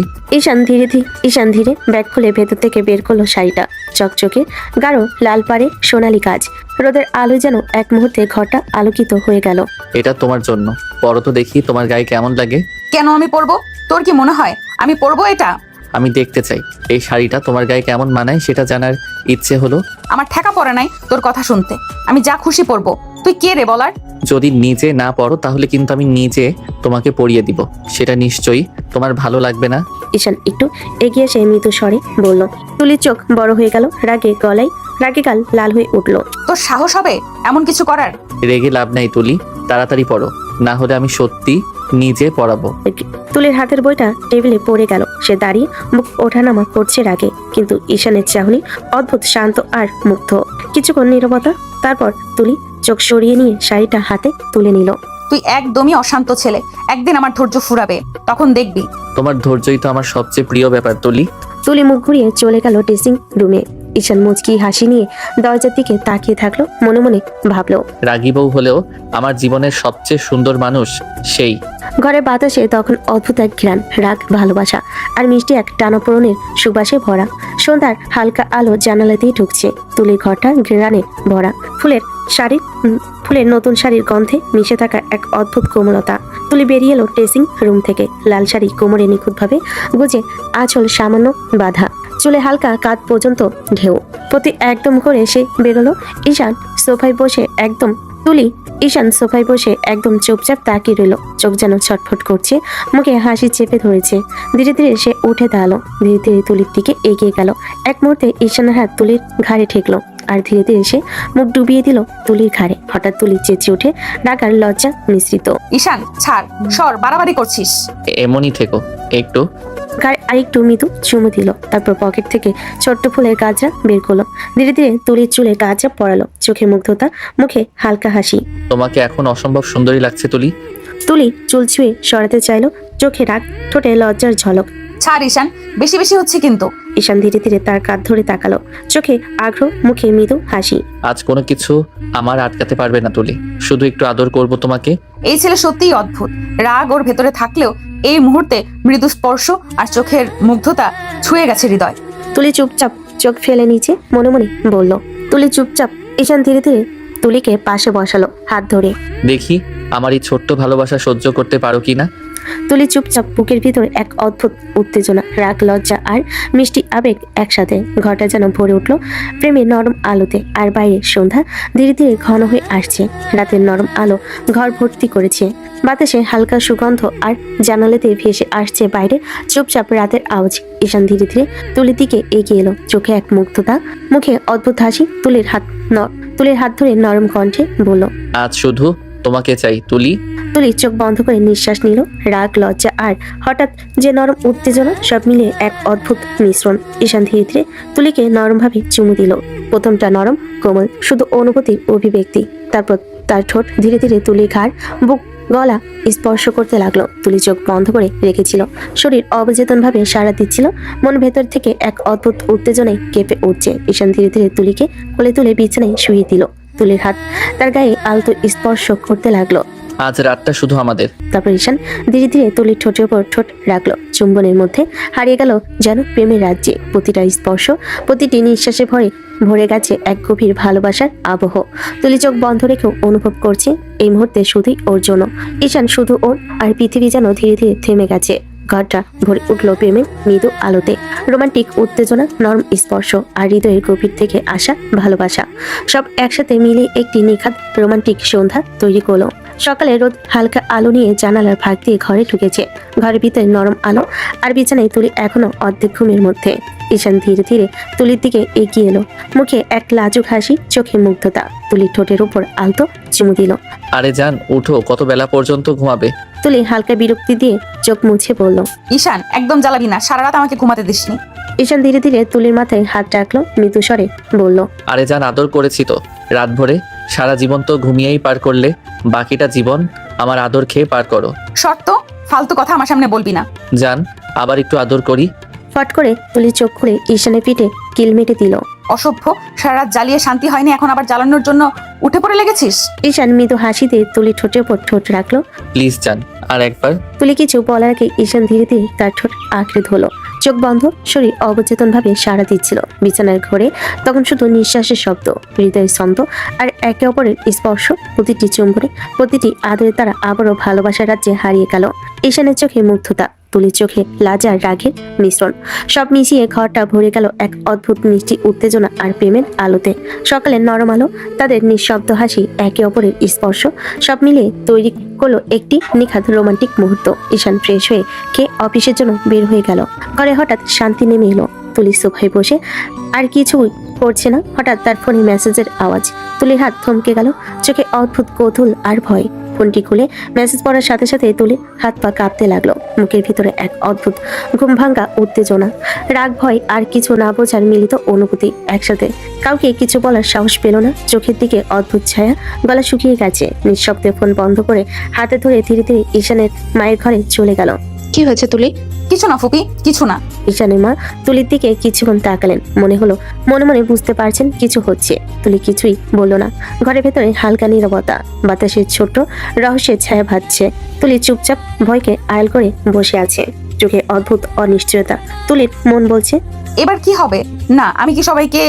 Speaker 3: ঈশান ধীরে ব্যাগ খুলে ভেতর থেকে বের করলো শাড়িটা। চকচকে গাঢ় লাল পাড়ে সোনালী কাজ। রোদের আলো যেন এক মুহূর্তে ঘরটা আলোকিত হয়ে গেল।
Speaker 1: এটা তোমার জন্য, পরো তো দেখি তোমার গায়ে কেমন লাগে।
Speaker 2: কেন আমি পরবো? তোর কি মনে হয় আমি পরবো এটা?
Speaker 1: আমি দেখতে চাই এই শাড়িটা তোমার গায়ে কেমন মানায়, সেটা জানার ইচ্ছে হলো।
Speaker 2: আমার ঠেকা পড়ে নাই তোর কথা শুনতে। আমি যা খুশি পরবো। তুই কে রে বলার?
Speaker 1: যদি নিজে না পড়ো তাহলে কিন্তু আমি নিজে তোমাকে পরিয়ে দিব। সেটা নিশ্চয়ই তোমার ভালো লাগবে না।
Speaker 3: ঈশান একটু এগিয়ে এসে মৃদু স্বরে বলল। তুলির চোখ বড় হয়ে গেল, রাগে গাল লাল হয়ে উঠল।
Speaker 2: তোর সাহস হবে এমন কিছু করার?
Speaker 1: রেগে লাভ নাই তুলি, তাড়াতাড়ি পড়ো, না হলে আমি সত্যি নিজে পড়াবো।
Speaker 3: তুলির হাতের বইটা টেবিলে পড়ে গেল। সে দাঁড়িয়ে মুখ ওঠানামা করছে রাগে, কিন্তু ঈশানের চাহনি অদ্ভুত শান্ত আর মুগ্ধ। কিছুক্ষণ নীরবতা, তারপর তুলি চোখ সরিয়ে নিয়ে শাড়িটা হাতে তুলে নিল।
Speaker 2: তুই একদমই অশান্ত ছেলে। একদিন আমার ধৈর্য ফুরাবে, তখন দেখবি।
Speaker 1: তোমার ধৈর্যই তো আমার সবচেয়ে প্রিয় ব্যাপার তুলি।
Speaker 3: তুলি মুখ ঘুরিয়ে চলে গেল ড্রেসিং রুমে। ঈশান মুচকি হাসি নিয়ে দরজার দিকে তাকিয়ে থাকলো, মনে মনে ভাবলো,
Speaker 1: রাগী বউ হলেও আমার জীবনের সবচেয়ে সুন্দর মানুষ সেই।
Speaker 3: ঘরে বাতাসে তখন অদ্ভুত এক ঘ্রাণ, রাগ, ভালোবাসা আর মিষ্টি এক টানাপোড়েনের সুবাসে ভরা। সন্ধ্যার হালকা আলো জানালা দিয়ে ঢুকছে। তুলির ঘরটা ঘ্রাণে ভরা। ফুলের নতুন শাড়ির গন্ধে মিশে থাকা এক অদ্ভুত কোমলতা। তুলি বেরিয়ে এলো ড্রেসিং রুম থেকে। লাল শাড়ি কোমরে নিখুঁতভাবে গুজে, আঁচল সামান্য বাঁধা, চুলে হালকা কাঁধ পর্যন্ত ঢেউ। প্রতি একদম করে সে বেরোলো। ঈশান সোফায় বসে একদম চুপচাপ তাকিয়ে রইল। চোখ যেন ছটফট করছে, মুখে হাসি চেপে ধরেছে। ধীরে ধীরে সে উঠে দাঁড়ালো, ধীরে ধীরে তুলির দিকে এগিয়ে গেল। এক মুহূর্তে ঈশানের হাত তুলির ঘাড়ে ঠেকলো, আর ধীরে ধীরে সে মুখ ডুবিয়ে দিল তুলির ঘাড়ে। হঠাৎ তুলি চেঁচিয়ে ওঠে, রাগ আর লজ্জা মিশ্রিত।
Speaker 2: ঈশান ছাড়, সর, বাড়াবাড়ি করছিস।
Speaker 1: এমনই থেকো একটু।
Speaker 3: গায়ে আরেকটু মৃদু চুমু দিল, তারপর পকেট থেকে ছোট্ট ফুলের গাজরা বের করলো। ধীরে ধীরে তুলির চুলে গাজরা পড়ালো, চোখে মুগ্ধতা, মুখে হালকা হাসি।
Speaker 1: তোমাকে এখন অসম্ভব সুন্দরী লাগছে তুলি।
Speaker 3: তুলি চুল ছুঁয়ে সরাতে চাইলো, চোখে রাগ, ঠোঁটে লজ্জার ঝলক।
Speaker 2: ছাড় ঈশান, বেশি বেশি হচ্ছে কিন্তু।
Speaker 3: ঈশান ধীরে ধীরে তার কাঁধ ধরে তাকালো, চোখে আগ্রহ, মুখে মৃদু হাসি।
Speaker 1: আজ কোনো কিছু আমার আটকাতে পারবে না তুলি, শুধু একটু আদর করব তোমাকে।
Speaker 2: এই ছেলে সত্যিই অদ্ভুত। রাগ ওর ভেতরে থাকলেও এই মুহূর্তে মৃদু স্পর্শ আর চোখের মুগ্ধতা ছুঁয়ে গেছে হৃদয়।
Speaker 3: তুলি চুপচাপ চোখ ফেলে নিচে, মনে মনে বলল। তুলি চুপচাপ। ঈশান ধীরে ধীরে তুলিকে পাশে বসালো, হাত ধরে।
Speaker 1: দেখি আমার এই ছোট্ট ভালোবাসা সহ্য করতে পারো কি না।
Speaker 3: তুলি চুপচাপ, বুকের ভিতরে এক অদ্ভুত উত্তেজনা, রাগ, লজ্জা আর মিষ্টি আবেগ একসাথে। ঘরটা যেন ভরে উঠলো প্রেমের নরম আলোতে। আর বাইরে সন্ধ্যা ধীরে ধীরে ঘন হয়ে আসছে। রাতের নরম আলো ঘর ভর্তি করেছে। বাতাসে হালকা সুগন্ধ আর জানালাতে ভেসে আসছে বাইরে চুপচাপ রাতের আওয়াজ। ঈশান ধীরে ধীরে তুলির দিকে এগিয়ে এলো, চোখে এক মুগ্ধতা, মুখে অদ্ভুত হাসি। তুলির হাত ধরে নরম কণ্ঠে বলল,
Speaker 1: আজ শুধু তোমাকে চাই তুলি।
Speaker 3: তুলি চোখ বন্ধ করে নিঃশ্বাস নিল। রাগ, লজ্জা আর হঠাৎ যে নরম উত্তেজনা, সব মিলিয়ে এক অদ্ভুত মিশ্রণ। ঈশান ধীরে ধীরে তুলিকে নরমভাবে চুমু দিল। প্রথমটা নরম, কোমল, শুধু অনুভূতির অভিব্যক্তি। তারপর তার ঠোঁট ধীরে ধীরে তুলির ঘাড়, বুক, গলা স্পর্শ করতে লাগলো। তুলি চোখ বন্ধ করে রেখেছিল, শরীর অবচেতনভাবে সাড়া দিচ্ছিল। মন ভেতর থেকে এক অদ্ভুত উত্তেজনায় কেঁপে উঠছে। ঈশান ধীরে ধীরে তুলিকে কোলে তুলে বিছানায় শুয়ে দিল। তুলির হাত তার গায়ে আলতো স্পর্শ করতে লাগলো।
Speaker 1: আজ রাতটা শুধু আমাদের।
Speaker 3: তারপর ঈশান ধীরে ধীরে তুলির ঠোঁটের উপর ঠোঁট রাখলো। চুম্বনের মধ্যে হারিয়ে গেল যেন প্রেমের রাজ্যে। প্রতিটা স্পর্শ, প্রতিটি নিঃশ্বাসে ভরে গেছে এক গভীর ভালোবাসার আবহ। তুলি চোখ বন্ধ রেখেও অনুভব করছে এই মুহূর্তে শুধুই ওর জন্য। ঈশান শুধু ওর, আর পৃথিবী যেন ধীরে ধীরে থেমে গেছে। ঘরটা ভরে উঠলো প্রেমের মৃদু আলোতে। রোমান্টিক উত্তেজনা, নরম স্পর্শ আর হৃদয়ের গভীর থেকে আসা ভালোবাসা, সব একসাথে মিলে একটি নিখাত রোমান্টিক সন্ধ্যা তৈরি করলো। সকালে রোদ হালকা আলো নিয়ে জানালার ফাঁক দিয়ে ঘরে ঢুকেছে। ঘরের ভিতরে নরম আলো, আর বিছানায় তুলি এখনো অর্ধেক ঘুমের মধ্যে। ঈশান ধীরে ধীরে তুলির দিকে এগিয়ে এলো। মুখে এক লাজুক হাসি, চোখে মুগ্ধতা। তুলির ঠোঁটের উপর আলতো চুমু দিল।
Speaker 1: আরে জান, উঠো, কত বেলা পর্যন্ত ঘুমাবে?
Speaker 3: তুলি হালকা বিরক্তি দিয়ে চোখ মুছে বলল।
Speaker 2: ঈশান, একদম জ্বালাবি না, সারা রাত আমাকে ঘুমাতে দিসনি।
Speaker 3: ঈশান ধীরে ধীরে তুলির মাথায় হাত রাখলো, মৃদু স্বরে বলল।
Speaker 1: আরে জান, আদর করেছি তো রাত ভরে। সারা জীবন তো ঘুমিয়েই পার করলে, বাকিটা জীবন আমার আদর খেয়ে পার করো।
Speaker 2: শর্ত, ফালতু কথা আমার সামনে বলবি না।
Speaker 1: জান, আবার একটু আদর করি।
Speaker 3: ফট করে তুলি চোখ খুলে ঈশানের পিঠে কিল মেটে দিল।
Speaker 2: অসভ্য, সারা রাত জ্বালিয়ে শান্তি হয়নি, এখন আবার জ্বালানোর জন্য উঠে পড়ে লেগেছিস।
Speaker 3: ঈশান মৃদু হাসি দিয়ে তুলি ঠোঁটের উপর ঠোঁট রাখলো।
Speaker 1: প্লিজ জান, আর একবার।
Speaker 3: তুলি কিছু বলার আগে ঈশান ধীরে ধীরে তার ঠোঁট আঁকড়ে ধরলো। চোখ বন্ধ, শরীর অবচেতন ভাবে সাড়া দিচ্ছিল। বিছানার ঘরে তখন শুধু নিঃশ্বাসের শব্দ, হৃদয় ছন্দ আর একে অপরের স্পর্শ। প্রতিটি চুম্বনে, প্রতিটি আদরে তারা আবারও ভালোবাসার রাজ্যে হারিয়ে গেল। ঈশানের চোখে মুগ্ধতা, তুলির চোখে লাজার রাগের মিশ্রণ। সব মিশিয়ে ঘরটা ভরে গেল এক অদ্ভুত মিষ্টি উত্তেজনা আর প্রেমের আলোতে। সকালের নরম আলো, তাদের নিঃশব্দ হাসি, একে অপরের স্পর্শ, সব মিলিয়ে তৈরি করলো একটি নিখাত রোমান্টিক মুহূর্ত। ঈশান ফ্রেশ হয়ে খেয়ে অফিসের জন্য বের হয়ে গেল। ঘরে হঠাৎ শান্তি নেমে এলো। তুলি সোফায় বসে আর কিছুই করছে না। হঠাৎ তার ফোনে মেসেজের আওয়াজ। তুলির হাত থমকে গেল, চোখে অদ্ভুত কৌতূহল আর ভয়। ফোনটি খুলে মেসেজ পড়ার সাথে সাথে তুলির হাত পা কাঁপতে লাগলো। মুখের ভিতরে এক অদ্ভুত ঘুম ভাঙ্গা উত্তেজনা, রাগ, ভয় আর কিছু না বোঝার মিলিত অনুভূতি একসাথে। কাউকে কিছু বলার সাহস পেল না। চোখের দিকে অদ্ভুত ছায়া, গলা শুকিয়ে গেছে। নিঃশব্দে ফোন বন্ধ করে হাতে ধরে ধীরে ধীরে ঈশানের মায়ের ঘরে চলে গেল।
Speaker 5: কি হয়েছে তুলি?
Speaker 2: কিছু না ফুপি, কিছু না।
Speaker 3: ঈশানের মা তুলির দিকে কিছুক্ষণ তাকালেন। মনে হলো মনে মনে বুঝতে পারছেন কিছু হচ্ছে। তুলি কিছুই বলল না। ঘরের ভেতরে হালকা নীরবতা, বাতাসের ছোট রহস্যের ছায়া ভাসছে। তুলি চুপচাপ ভয়কে আড়াল করে বসে আছে, চোখে অদ্ভুত অনিশ্চয়তা। তুলির মন বলছে,
Speaker 2: এবার কি হবে? না, আমি কি সবাইকে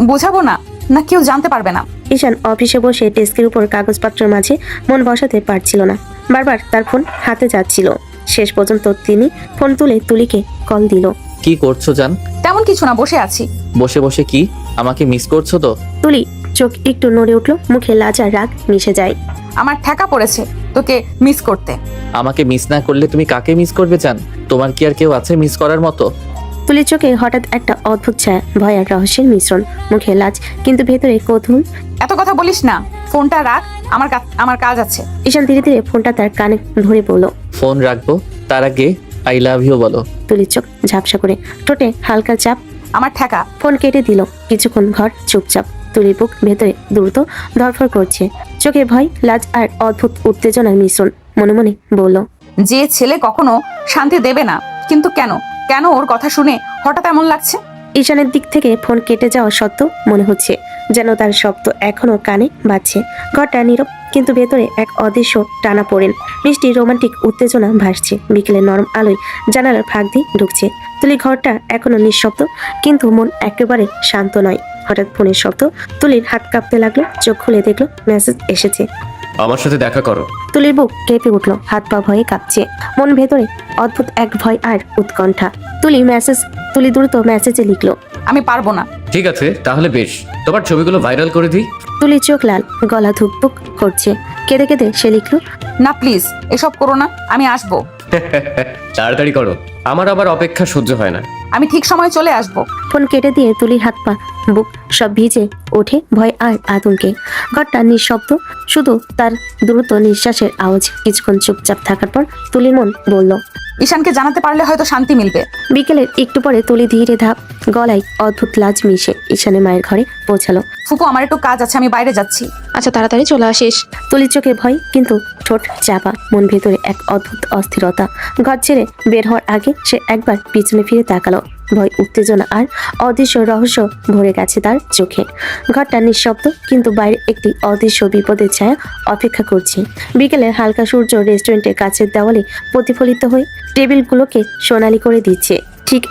Speaker 2: বোঝাবো না? না, কেউ জানতে পারবে না।
Speaker 3: ঈশান অফিসে বসে ডেস্কের উপর কাগজপত্রের মাঝে মন বসাতে পারছিল না। বারবার তার ফোন হাতে যাচ্ছিল। শেষ পর্যন্ত তিনি ফোন তুলে তুলিকে কল দিল।
Speaker 1: কি করছো জান?
Speaker 2: তেমন কিছু না, বসে আছি।
Speaker 1: বসে বসে কি আমাকে মিস করছো তো?
Speaker 3: তুলি চোখ একটু নড়ে উঠল, মুখে লাজা রাগ মিশে যায়।
Speaker 2: আমার ঠেকা পড়েছে তোকে মিস করতে।
Speaker 1: আমাকে মিস না করলে তুমি কাকে মিস করবে জান? তোমার কি আর কেউ আছে মিস করার মতো?
Speaker 3: তুলির চোখে হঠাৎ একটা অদ্ভুত ছায়া, ভয় আর রহস্যের মিশ্রণ। মুখে লাজ, কিন্তু ভেতরে কৌতূহল।
Speaker 2: এত কথা বলিস না, ফোনটা রাখ, আমার কাজ আছে।
Speaker 3: ঈশান ধীরে ধীরে ফোনটা তার কানে ধরে বলল।
Speaker 1: ফোন রাখবো, তার আগে আই লাভ ইউ বলো।
Speaker 3: তুলির চোখ ঝাপসা করে, ঠোঁটে হালকা চাপ।
Speaker 2: আমার ঠেকা।
Speaker 3: ফোন কেটে দিল। কিছুক্ষণ ঘর চুপচাপ। তুলির বুক ভেতরে দ্রুত ধরফর করছে। চোখে ভয়, লাজ আর অদ্ভুত উত্তেজনার মিশ্রণ। মনে মনে বলল,
Speaker 2: যে ছেলে কখনো শান্তি দেবে না, কিন্তু কেন কেন ওর কথা শুনে হঠাৎ এমন লাগছে?
Speaker 3: ঈশানের দিক থেকে ফোন কেটে যাওয়া সত্ত্বেও মনে হচ্ছে যেন তার শব্দ এখনো কানে বাজছে। ঘরটা নীরব, কিন্তু ভেতরে এক অদৃশ্য টানা পড়েন। মিষ্টি রোমান্টিক উত্তেজনা ভাসছে। বিকেলের নরম আলোয় জানালার ফাঁক দিয়ে ঢুকছে। তুলি ঘরটা এখনো নিঃশব্দ, কিন্তু মন একেবারে শান্ত নয়। হঠাৎ ফোনের শব্দ। তুলির হাত কাঁপতে লাগলো। চোখ খুলে দেখলো মেসেজ এসেছে।
Speaker 8: আমার সাথে দেখা করো।
Speaker 3: তুলির বুক কেঁপে উঠলো, হাত পা ভয়ে কাঁপছে। মন ভেতরে অদ্ভুত এক ভয় আর উৎকণ্ঠা। তুলি দ্রুত মেসেজে লিখলো,
Speaker 2: আমি পারবো না।
Speaker 8: ঠিক আছে, তাহলে বেশ, তোমার ছবিগুলো ভাইরাল করে দিই।
Speaker 3: তুলি চোখ লাল, গলা ধুকপুক করছে। কেঁদে কেঁদে সে লিখলো,
Speaker 2: না প্লিজ, এসব করো না, আমি আসবো।
Speaker 8: তাড়াতাড়ি করো, আমার আবার অপেক্ষা সহ্য হয় না।
Speaker 2: আমি ঠিক সময় চলে আসবো।
Speaker 3: ফোন কেটে দিয়ে তুলির হাত পা বুক সব ভিজে ওঠে ভয় আর আতঙ্কে। ঘরটা নিঃশব্দ, শুধু তার দ্রুত নিঃশ্বাসের আওয়াজ। কিছুক্ষণ চুপচাপ থাকার পর তুলির মন বলল,
Speaker 2: ঈশানকে জানাতে পারলে হয়তো শান্তি মিলবে।
Speaker 3: বিকেলের একটু পরে তুলি ধীরে ধাপ, গলায় অদ্ভুত লাজ মিশে ঈশানের মায়ের ঘরে পৌঁছালো।
Speaker 2: ফুপু, আমার একটু কাজ আছে, আমি বাইরে যাচ্ছি।
Speaker 5: আচ্ছা, তাড়াতাড়ি চলে আসিস।
Speaker 3: তুলির চোখে ভয়, কিন্তু ঠোঁট চাপা। মন ভেতরে এক অদ্ভুত অস্থিরতা। ঘর ছেড়ে বের হওয়ার আগে সে একবার পিছনে ফিরে তাকালো। ভয়, উত্তেজনা আর অদৃশ্য রহস্য ভরে গেছে তার চোখে। ঘরটা নিঃশব্দ, কিন্তু বাইরে একটি অদৃশ্য বিপদের ছায়া অপেক্ষা করছে। বিকেলের হালকা সূর্য রেস্টুরেন্টের কাছের দেওয়ালে প্রতিফলিত হয়ে টেবিলগুলোকে সোনালি করে দিচ্ছে। ঠিক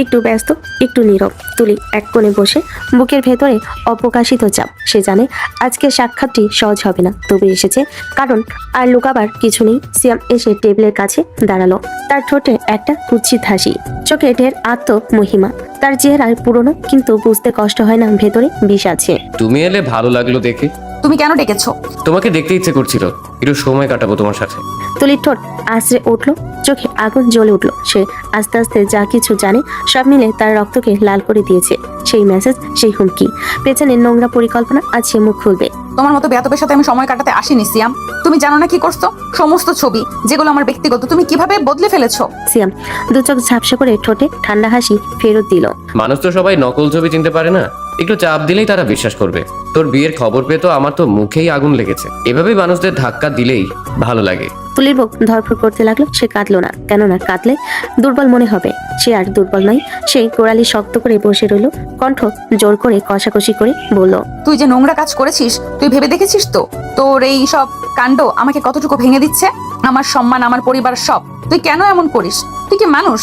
Speaker 3: একটু ব্যস্ত, একটু নীরব। তুলি এক কোণে বসে, বুকের ভেতরে অপ্রকাশিত চাপ। সে জানে আজকের সাক্ষাৎটি সহজ হবে না, তবে এসেছে কারণ আর লুকাবার কিছু নেই। সিয়াম এসে টেবিলের কাছে দাঁড়ালো। তার ঠোঁটে একটা কুৎসিত হাসি, চোখে ঢের আত্মমহিমা। তার চেহারায় পুরনো, কিন্তু বুঝতে কষ্ট হয় না ভেতরে বিষ আছে।
Speaker 8: তুমি এলে ভালো লাগলো দেখে।
Speaker 2: তুমি কেন ডেকেছো?
Speaker 8: তোমাকে দেখতে ইচ্ছে করছিল, একটু সময় কাটাবো তোমার সাথে।
Speaker 3: তুলির ঠোঁট আশ্রে উঠল, চোখে আগুন জ্বলে উঠল। সে আস্তে আস্তে যা কিছু জানে সব মিলে তার রক্তকে লাল করে দিয়েছে। সেই মেসেজ, সেই হুমকি, পেছনে নোংরা পরিকল্পনা, আজ সে মুখ খুলবে।
Speaker 2: তোমার মতো বেয়াদবের সাথে আমি সময় কাটাতে আসিনি সিয়াম। তুমি জানো না কি করছো? সমস্ত ছবি যেগুলো আমার ব্যক্তিগত তুমি কিভাবে বদলে ফেলেছো।
Speaker 3: সিয়াম দু চোখ ঝাপসা করে ঠোঁটে ঠান্ডা হাসি ফেরত দিল।
Speaker 8: মানুষ তো সবাই নকল ছবি চিনতে পারে না, একটু চাপ দিলেই তারা বিশ্বাস করবে। তোর বিয়ের খবর পেয়ে তো আমার তো মুখেই আগুন লেগেছে। এভাবেই মানুষদের ধাক্কা দিলেই ভালো লাগে।
Speaker 3: তুলির বুক ধরফর করতে লাগলো। সে কাঁদলো না, কেননা কাঁদলে দুর্বল মনে হবে। সে আর দুর্বল নয়। সে গোড়ালি শক্ত করে বসে রইল, কণ্ঠ জোর করে কষাকষি করে বলল,
Speaker 2: তুই যে নোংরা কাজ করেছিস তুই ভেবে দেখেছিস তো তোর এই সব কাণ্ড আমাকে কতটুকু ভেঙে দিচ্ছে? আমার সম্মান, আমার পরিবার সব। তুই কেন এমন করিস? তুই কি মানুষ?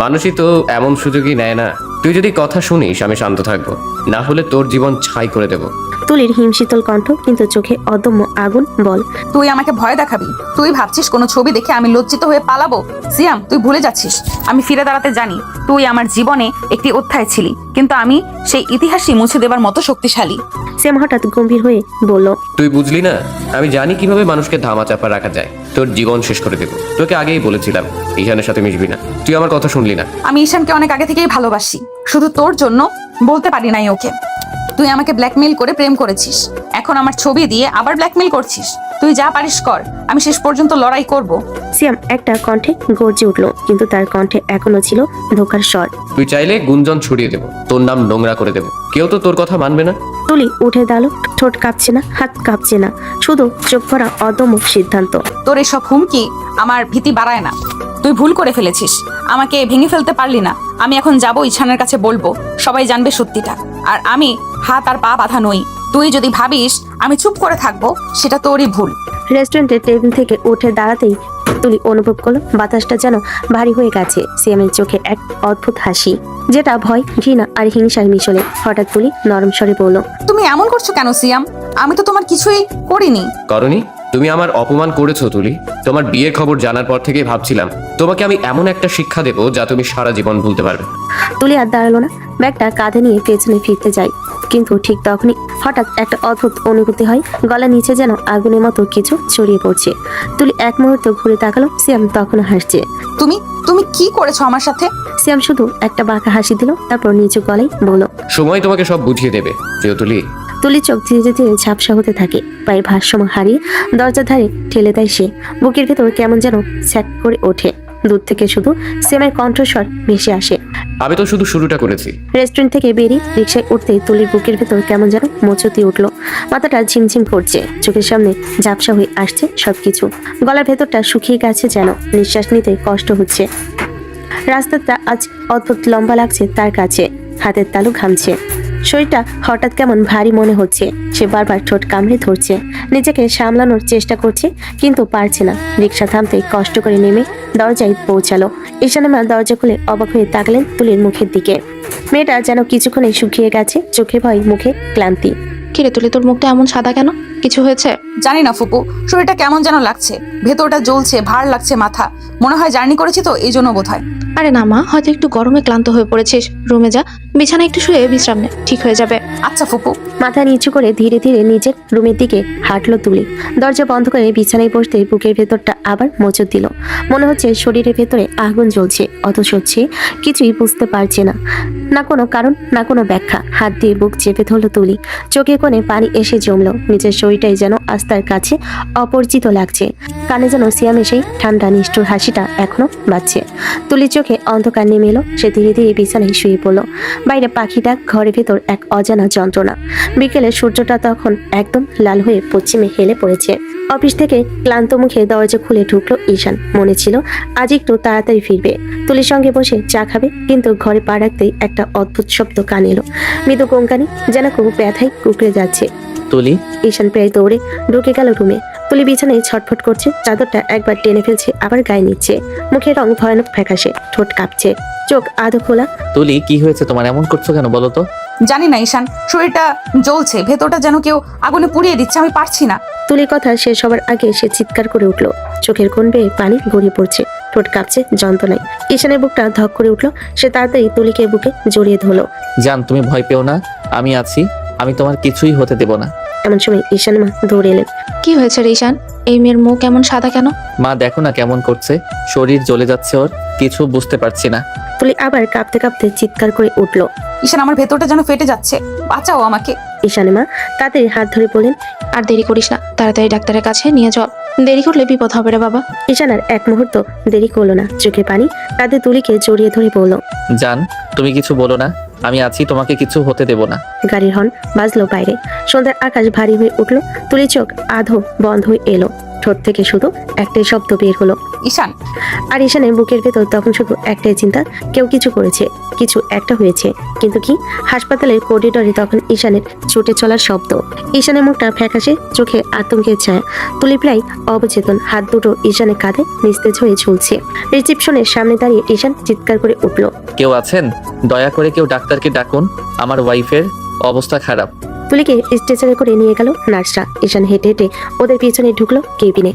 Speaker 8: মানুষই তো এমন সুযোগই নেয় না। তুই যদি কথা শুনিস আমি শান্ত থাকবো, না হলে তোর জীবন ছাই করে দেবো।
Speaker 3: তুলির হিমশীতল কণ্ঠ, কিন্তু চোখে অদম্য আগুন। বল।
Speaker 2: তুই আমাকে ভয় দেখাবি? তুই ভাবছিস কোনো ছবি দেখে আমি লজ্জিত হয়ে পালাবো? সিয়াম, তুই ভুলে যাচ্ছিস আমি ফিরে দাঁড়াতে জানি। তুই আমার জীবনে একটি অধ্যায় ছিলি, কিন্তু আমি সেই ইতিহাসই মুছে দেবার মতো শক্তিশালী।
Speaker 3: সিয়াম হঠাৎ গম্ভীর হয়ে বলল,
Speaker 8: তুই বুঝলি না? আমি জানি কিভাবে মানুষকে ধামা চাপা রাখা যায়। তোর জীবন শেষ করে দেবো। তোকে আগেই বলেছিলাম ঈশানের সাথে মিশবি না, তুই আমার কথা শুনলি না।
Speaker 2: আমি ঈশানকে অনেক আগে থেকেই ভালোবাসি, শুধু তোর জন্য বলতে পারি নাই ওকে। তুই আমাকে ব্ল্যাকমেইল করে প্রেম করেছিস, এখন আমার ছবি দিয়ে আবার ব্ল্যাকমেইল করছিস। তুই যা পারিস কর, আমি শেষ পর্যন্ত লড়াই করব।
Speaker 3: সিয়াম একটা কণ্ঠে গর্জে উঠল, কিন্তু তার কণ্ঠে এখনো ছিল ধোকার স্বর।
Speaker 8: তুই চাইলে গুঞ্জন ছড়িয়ে দেবো, তোর নাম নোংরা করে দেবো, কেউ তো তোর কথা মানবে না।
Speaker 3: তুলি উঠে দাঁড়ালো, ঠোঁট কাঁপছে না, হাত কাঁপছে না, শুধু চোখ ভরা অদম্য সিদ্ধান্ত।
Speaker 2: তোর এসব হুমকি আমার ভীতি বাড়ায় না। তুই ভুল করে ফেলেছিস, আমাকে ভেঙে ফেলতে পারলি না। আমি এখন যাব, ঈশানের কাছে বলবো, সবাই জানবে সত্যিটা। আর আমি হাত আর পা বাঁধা নই। তুই যদি ভাবিস আমি চুপ করে থাকবো, সেটা তোরই ভুল।
Speaker 3: রেস্টুরেন্টের টেবিল থেকে উঠে দাঁড়াতেই তুলি অনুভব করলো বাতাসটা যেন ভারী হয়ে গেছে। সিয়ামের চোখে এক অদ্ভুত হাসি, যেটা ভয়, ঘৃণা আর হিংসার মিশলে। হঠাৎ তুলি নরম স্বরে বলল,
Speaker 2: তুমি এমন করছো কেন সিয়াম? আমি তো তোমার কিছুই করিনি।
Speaker 8: করনি? তুমি আমার অপমান করেছো তুলি। তোমার বিয়ের খবর জানার পর থেকে ভাবছিলাম তোমাকে আমি এমন একটা শিক্ষা দেবো যা তুমি সারা জীবন ভুলতে পারবে।
Speaker 3: তুলি আর দাঁড়ালো না, ব্যাগটা কাঁধে নিয়ে পেছনে ফিরতে যায়। কিন্তু ঠিক তখনই হঠাৎ একটা অদ্ভুত অনুভূতি হয়, গলা নিচে যেন আগুনের মতো কিছু ছড়িয়ে পড়ছে। তুলি এক মুহূর্ত ঘুরে তাকালো, সিয়াম তখনও হাসছে।
Speaker 2: তুমি তুমি কি করেছো আমার সাথে?
Speaker 3: সিয়াম শুধু একটা বাঁকা হাসি দিল, তারপর নিচু গলায় বলল,
Speaker 8: সময় তোমাকে সব বুঝিয়ে দেবে প্রিয় তুলি।
Speaker 3: তুলি চোখ ধীরে ধীরে ঝাপসা হতে থাকে, পায়ে ভারসাম্য হারিয়ে দরজার ধারে ঠেলে দেয় সে। বুকের ভেতর কেমন যেন স্যাট করে ওঠে। দূর থেকে শুধু সিয়ামের কণ্ঠস্বর ভেসে আসে।
Speaker 8: আমি তো শুধু শুরুটা করেছি।
Speaker 3: রেস্টুরেন্ট থেকে বেরিয়ে রিক্সায় উঠতেই তুলির বুকের ভেতর কেমন যেন মোচতি উঠলো। মাথাটা ঝিমঝিম করছে, চোখের সামনে ঝাপসা হয়ে আসছে সবকিছু। গলার ভেতরটা শুকিয়ে গেছে, যেন নিঃশ্বাস নিতে কষ্ট হচ্ছে। রাস্তাটা আজ অদ্ভুত লম্বা লাগছে তার কাছে, হাতের তালু ঘামছে। শরীরটা হঠাৎ কেমন ভারী মনে হচ্ছে। সে বারবার ঠোঁট কামড়ে ধরছে, নিজেকে সামলানোর চেষ্টা করছে, কিন্তু পারছে না। রিক্সা থামতে কষ্ট করে নেমে দরজায় পৌঁছালো। ঈশানীমা দরজা খুলে অবাক হয়ে তাকালেন তুলির মুখের দিকে। মেয়েটা যেন কিছুক্ষণে শুকিয়ে গেছে, চোখে ভয়, মুখে ক্লান্তি।
Speaker 5: কিরে তুলি, তোর মুখটা এমন সাদা কেন? কিছু হয়েছে?
Speaker 2: জানি না ফুপু, শরীরটা কেমন যেন লাগছে, ভেতরটা জ্বলছে, ভার লাগছে মাথা। মনে হয় জার্নি করেছি তো, এই জন্য বোধ হয়।
Speaker 5: আরে না মা, হয়তো একটু গরমে ক্লান্ত হয়ে পড়েছিস। রুমে যা, বিছানায় একটু শুয়ে বিশ্রাম নে, ঠিক হয়ে যাবে।
Speaker 2: আচ্ছা ফুপু।
Speaker 3: মাথা নিচু করে ধীরে ধীরে নিজের রুমের দিকে হাঁটলো তুলি। দরজা বন্ধ করে বিছানায় বসতে বুকের ভেতরটা আবার মোচড় দিল। মনে হচ্ছে শরীরের ভেতরে আগুন জ্বলছে, অথচ সে কিছুই বুঝতে পারছে না। না কোনো কারণ, না কোনো ব্যাখ্যা। হাত দিয়ে বুক চেপে ধরলো তুলি। চোখে কোণে পানি এসে জমলো। নিজের শরীরটাই যেন আস্তার কাছে অপরিচিত লাগছে। কানে যেন সিয়ামের সেই ঠান্ডা নিষ্ঠুর হাসিটা এখনো বাজছে। তুলির চোখে অন্ধকার নেমে এলো। সে ধীরে ধীরে বিছানায় শুয়ে পড়লো। বাইরে পাখি ডাক, ঘরের ভেতর এক অজানা যন্ত্রণা। বিকেলে সূর্যটা তখন একদম লাল হয়ে পশ্চিমে হেলে পড়েছে। অফিস থেকে ক্লান্ত মুখে দরজা খুলে ঢুকলো ঈশান। মনে ছিল আজ একটু তাড়াতাড়ি ফিরবে, তুলির সঙ্গে বসে চা খাবে, কিন্তু ঘরে পা রাখতেই একটা অদ্ভুত শব্দ কানে এলো। মৃদু কোঙ্কানি, যেন খুব ব্যথায় কুকড়ে যাচ্ছে।
Speaker 1: তুলি,
Speaker 3: ঈশান প্রায় দৌড়ে ঢুকে গেল রুমে। তুলি বিছানায় ছটফট করছে, চাদরটা একবার টেনে ফেলছে, আবার গায়ে নিচ্ছে। মুখের রং ভয়ানক ফ্যাকাশে, ঠোঁট কাঁপছে, চোখ আধো খোলা।
Speaker 1: তুলি কি হয়েছে তোমার? এমন করছো কেন বলো তো?
Speaker 2: জানি না ঈশান, শরীরটা জ্বলছে, ভেতরটা যেন কেউ আগুনে পুড়িয়ে দিচ্ছে, আমি পারছি না।
Speaker 3: তুলির কথা শেষ হবার আগে সে চিৎকার করে উঠলো। চোখের কোণ বেয়ে পানি গড়িয়ে পড়ছে, ঠোঁট কাঁপছে যন্ত্রণায়। ঈশানের বুকটা ধক করে উঠলো। সে তাড়াতাড়ি তুলিকে বুকে জড়িয়ে ধরলো।
Speaker 1: জান, তুমি ভয় পেও না, আমি আছি। আমি তোমার কিছুই হতে দেব না।
Speaker 3: এমন সময় ঈশান মা দৌড়ে এলেন।
Speaker 5: কি হয়েছে রে ঈশান? এই মেয়ের মুখ এমন সাদা কেন?
Speaker 1: মা দেখো না কেমন করছে, শরীর জ্বলে যাচ্ছে ওর, কিছু বুঝতে পারছি না।
Speaker 3: তুলি আবার কাঁপতে কাঁপতে চিৎকার করে উঠল।
Speaker 2: ঈশান আমার ভেতরটা যেন ফেটে যাচ্ছে, বাঁচাও আমাকে।
Speaker 3: ঈশানের মা তাড়াতাড়ি হাত ধরে বললেন।
Speaker 5: আর দেরি করিস না, তাড়াতাড়ি ডাক্তারের কাছে নিয়ে চল। দেরি করলে বিপদ হবে রে বাবা।
Speaker 3: ঈশান আর এক মুহূর্ত দেরি করলো না, চোখে পানি কাঁধে তুলিকে জড়িয়ে ধরে বলল।
Speaker 1: জান, তুমি কিছু বলো না, আমি আছি, তোমাকে কিছু হতে দেব না।
Speaker 3: গাড়ির হর্ন বাজলো বাইরে। সন্ধ্যার আকাশ ভারী হয়ে উঠলো। তুলি চোখ আধো বন্ধ হয়ে এলো। ঠোঁট থেকে শুধু একটাই শব্দ বের হলো,
Speaker 2: ঈশান।
Speaker 3: আর ঈশানের বুকের ভেতর তখন শুধু একটাই চিন্তা, কেউ কিছু করেছে, কিছু একটা হয়েছে, কিন্তু কি? হাসপাতালের করিডোরে তখন ঈশানের ছুটে চলার শব্দ। ঈশানের মুখটা ফ্যাকাশে, চোখে আতঙ্কের ছায়া। তুলি প্রায় অবচেতন, হাত দুটো ঈশানের কাঁধে নিস্তেজ হয়ে ঝুলছে। রিসেপশনের সামনে দাঁড়িয়ে ঈশান চিৎকার করে উঠল।
Speaker 1: কেউ আছেন? দয়া করে কেউ ডাক্তারকে ডাকুন, আমার ওয়াইফের অবস্থা খারাপ।
Speaker 3: তুলিকে স্ট্রেচারে করে নিয়ে গেল নার্সরা। ঈশান হেঁটে হেঁটে ওদের পিছনে ঢুকলো কেবিনে।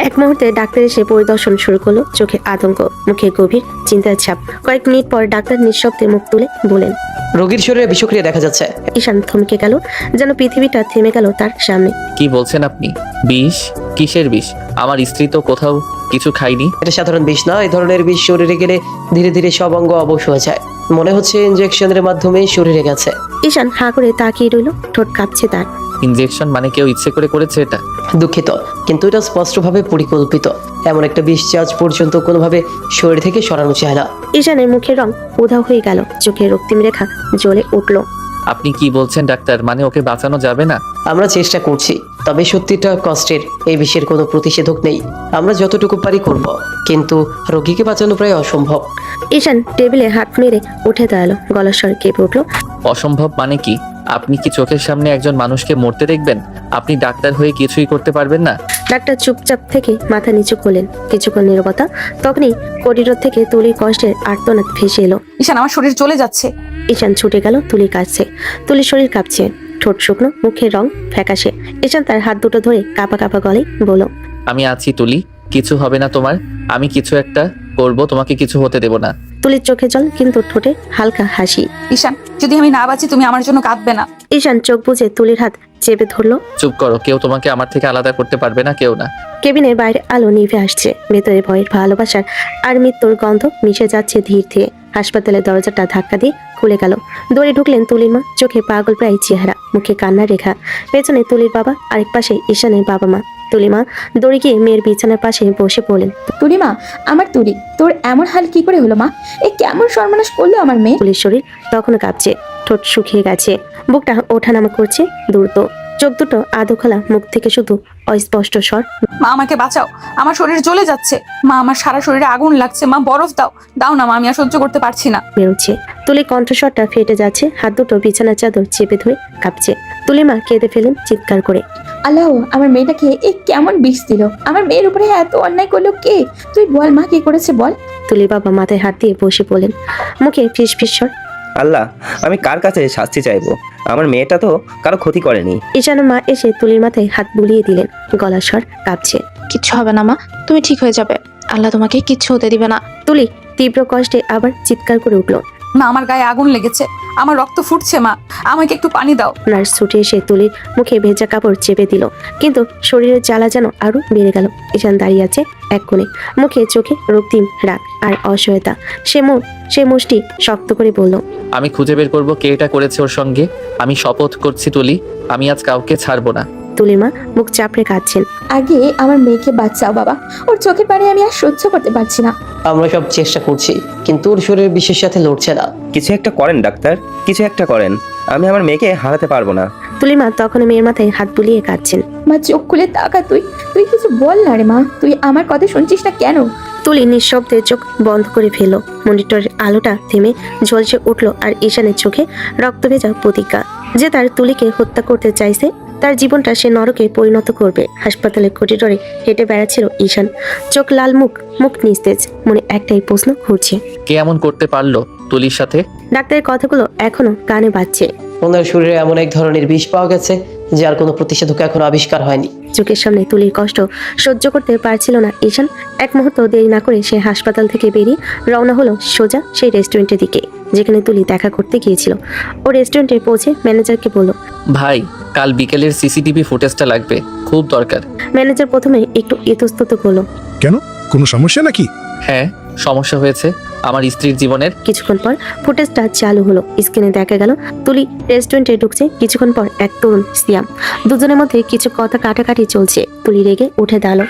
Speaker 3: এক মুহূর্তে ডাক্তার এসে পরিদর্শন শুরু করলো। চোখে আতঙ্ক, মুখে গভীর চিন্তার ছাপ। কয়েক মিনিট পর ডাক্তার নিঃশব্দে মুখ তুলে বলেন,
Speaker 9: রোগীর শরীরে বিষক্রিয়া দেখা যাচ্ছে।
Speaker 3: ঈশান থমকে গেল, যেন পৃথিবীটা থেমে গেল তার সামনে।
Speaker 1: কি বলছেন আপনি? বিষ? কিসের বিষ? আমার স্ত্রী তো কোথাও কিছু খাইনি।
Speaker 9: এটা সাধারণ বিষ না, এই ধরনের বিষ শরীরে গেলে ধীরে ধীরে সব অঙ্গ অবশ হয়ে যায়। মনে হচ্ছে ইনজেকশনের মাধ্যমে শরীরে গেছে।
Speaker 3: ঈশান হাঁ করে তাকিয়ে রইল, ঠোঁট কাঁপছে তার।
Speaker 1: ইনজেকশন মানে কেউ ইচ্ছে করে করেছে এটা?
Speaker 9: দুঃখিত, কিন্তু এটা স্পষ্টভাবে পরিকল্পিত। এমন একটা বিষ যে আজ পর্যন্ত কোনোভাবে শরীর থেকে সরানো যায় না।
Speaker 3: ঈশানের মুখের রং উধাও হয়ে গেল, চোখে রক্তিম রেখা জ্বলে উঠল।
Speaker 1: আপনি কি বলছেন ডাক্তার? মানে ওকে বাঁচানো যাবে না?
Speaker 9: আমরা চেষ্টা করছি, তবে সত্যিটা কষ্টের। এই বিষের কোনো প্রতিষেধক নেই। আমরা যতটুকু পারি করব, কিন্তু রোগীকে বাঁচানো প্রায় অসম্ভব।
Speaker 3: ঈশান টেবিলে হাত মেরে উঠে দাঁড়ালো, গলার স্বর কেঁপে উঠল।
Speaker 1: অসম্ভব মানে কি? আপনি কি চোখের সামনে একজন মানুষকে মরতে দেখবেন? আপনি ডাক্তার হয়ে কিছুই করতে পারবেন না?
Speaker 3: ডাক্তার চুপচাপ থেকে মাথা নিচু করলেন। কিছুক্ষণ নীরবতা, তখনই করিডোর থেকে তুলির কষ্টের আর্তনাদ ভেসে এলো।
Speaker 2: ঈশান আমার শরীর চলে যাচ্ছে।
Speaker 3: ঈশান ছুটে গেল তুলির কাছে। তুলির শরীর কাঁপছে, ঠোঁট শুকনো, মুখের রং ফ্যাকাশে। ঈশান তার হাত দুটো ধরে কাঁপা কাঁপা গলায় বলল,
Speaker 1: আমি আছি তুলি, কিছু হবে না তোমার। আমি কিছু একটা করব, তোমাকে কিছু হতে দেব না।
Speaker 3: তুলির চোখে জল, কিন্তু ঠোঁটে হালকা হাসি।
Speaker 2: ঈশান, যদি আমি না বাঁচি তুমি আমার জন্য কাঁদবে না।
Speaker 3: ঈশান চোখ বুজে তুলির হাত চেপে ধরলো।
Speaker 1: চুপ করো, কেউ তোমাকে আমার থেকে আলাদা করতে পারবে না, কেউ না।
Speaker 3: কেবিনের বাইরে আলো নিভে আসছে। ভেতরে ভয়ের, ভালোবাসার আর মৃত্যুর গন্ধ মিশে যাচ্ছে ধীর ধীরে। হাসপাতালের দরজাটা ধাক্কা দিয়ে খুলে গেল। দৌড়ে ঢুকলেন তুলির মা, চোখে পাগল প্রায় চেহারা, মুখে কান্নার রেখা। পেছনে তুলির বাবা, আরেক পাশে ঈশানের বাবা মা। তুলিমা দৌড়ে গিয়ে মেয়ের বিছানার পাশে বসে পড়লেন।
Speaker 4: তুলি মা, আমার তুলি, তোর এমন হাল কি করে হলো মা? এ কেমন সর্বনাশ করলো আমার মেয়ে?
Speaker 3: তুলির শরীর তখনও কাঁপছে, ঠোঁট শুকিয়ে গেছে, বুকটা ওঠানামা করছে দ্রুত। চোখ দুটো আধো খোলা, মুখ থেকে শুধু অস্পষ্ট স্বর,
Speaker 2: মা আমাকে বাঁচাও, আমার শরীর জ্বলে যাচ্ছে। মা আমার সারা শরীরে আগুন লাগছে। মা বরফ দাও, দাও না মা, আমি আর সহ্য করতে পারছি না।
Speaker 3: বেরোচ্ছে। তুলির কণ্ঠস্বরটা ফেটে যাচ্ছে, হাত দুটো বিছানার চাদর চেপে ধরে কাঁপছে। তুলিমা কেঁদে ফেলেন চিৎকার করে।
Speaker 4: আল্লাহ, আমার মেয়েটাকে এ কেমন বিষ দিল? আমার মেয়ের উপরে এত অন্যায় করলো কে? তুই বল মা, কি করেছে বল।
Speaker 3: তুলির বাবা মাথায় হাত দিয়ে বসে পড়লেন, মুখে ফিস ফিস স্বর।
Speaker 6: আল্লাহ, আমি কার কাছে শাস্তি চাইবো? আমার মেয়েটা তো কারো ক্ষতি করেনি।
Speaker 3: ঈশানের মা এসে তুলির মাথায় হাত বুলিয়ে দিলেন, গলার স্বর কাঁপছে।
Speaker 5: কিচ্ছু হবে না মা, তুমি ঠিক হয়ে যাবে। আল্লাহ তোমাকে কিচ্ছু হতে দিবে না।
Speaker 3: তুলি তীব্র কষ্টে আবার চিৎকার করে উঠল।
Speaker 2: মা আমার গায়ে আগুন লেগেছে, আমার রক্ত ফুটছে। মা আমাকে একটু পানি দাও।
Speaker 3: নার্স ছুটে এসে তুলির মুখে ভেজা কাপড় চেপে দিল, কিন্তু শরীরের জ্বালা যেন আরো বেড়ে গেল। ঈশান দাঁড়িয়ে আছে এক কোণে, মুখে চোখে রক্তিম রাগ আর অসহায়তা। সে মুষ্টি শক্ত করে বলল,
Speaker 1: আমি খুঁজে বের করব কে এটা করেছে ওর সঙ্গে। আমি শপথ করছি তুলি, আমি আজ কাউকে ছাড়বো না।
Speaker 3: তুলির মা মুখ চাপড়ে কাঁদছেন।
Speaker 4: আগে আমার মেয়েকে বাঁচাও বাবা, ওর চোখের পানি আমি আর সহ্য করতে পারছি না।
Speaker 9: আমরা সব চেষ্টা করছি, কিন্তু ওর শরীর বিষের সাথে লড়ছে না।
Speaker 6: কিছু একটা করেন ডাক্তার, কিছু একটা করেন। আমি আমার মেয়েকে হারাতে পারবো না।
Speaker 3: তুলির মা তখন মেয়ের মাথায় হাত বুলিয়ে কাঁদছেন।
Speaker 4: মা চোখ খুলে তাকা, তুই তুই কিছু বল না রে মা, তুই আমার কথা শুনছিস না কেন?
Speaker 3: তুলি নিঃশব্দে চোখ বন্ধ করে ফেলল। মনিটরের আলোটা থেমে ঝলসে উঠল, আর ঈশানের চোখে রক্ত ভেজা প্রতিজ্ঞা যে তার তুলিকে হত্যা করতে চাইছে, তার জীবনটা সে নরকে পরিণত করবে। হাসপাতালের করিডোরে হেঁটে বেড়াচ্ছিল ঈশান, চোখ লাল, মুখ নিস্তেজ, মনে একটাই প্রশ্ন ঘুরছে,
Speaker 1: কে এমন করতে পারলো তুলির সাথে?
Speaker 3: ডাক্তারের কথাগুলো এখনো কানে বাজছে।
Speaker 9: ওনার শরীরে এমন এক ধরনের বিষ পাওয়া গেছে যার কোনো প্রতিষেধক এখনো আবিষ্কার হয়নি।
Speaker 3: চোখের সামনে তুলির কষ্ট সহ্য করতে পারছিল না ঈশান। এক মুহূর্ত দেরি না করে সে হাসপাতাল থেকে বেরিয়ে রওনা হলো সোজা সেই রেস্টুরেন্টের দিকে যেখানে তুলি দেখা করতে গিয়েছিল। ও রেস্টুরেন্টে পৌঁছে ম্যানেজারকে বলল,
Speaker 1: ভাই কাল বিকেলের সিসিটিভি ফুটেজটা লাগবে, খুব দরকার।
Speaker 3: ম্যানেজার প্রথমে একটু ইতস্তত করলো।
Speaker 10: কেন, কোনো সমস্যা নাকি?
Speaker 1: হ্যাঁ, সমস্যা হয়েছে আমার স্ত্রীর জীবনের।
Speaker 3: কিছুক্ষণ পর ফুটেজটা চালু হলো। স্ক্রিনে দেখা গেল তুলি রেস্টুরেন্টে ঢুকছে। কিছুক্ষণ পর এক তরুণ সিয়াম, দুজনের মধ্যে কিছু কথা কাটাকাটি চলছে। তুলি রেগে উঠে দাঁড়ালো,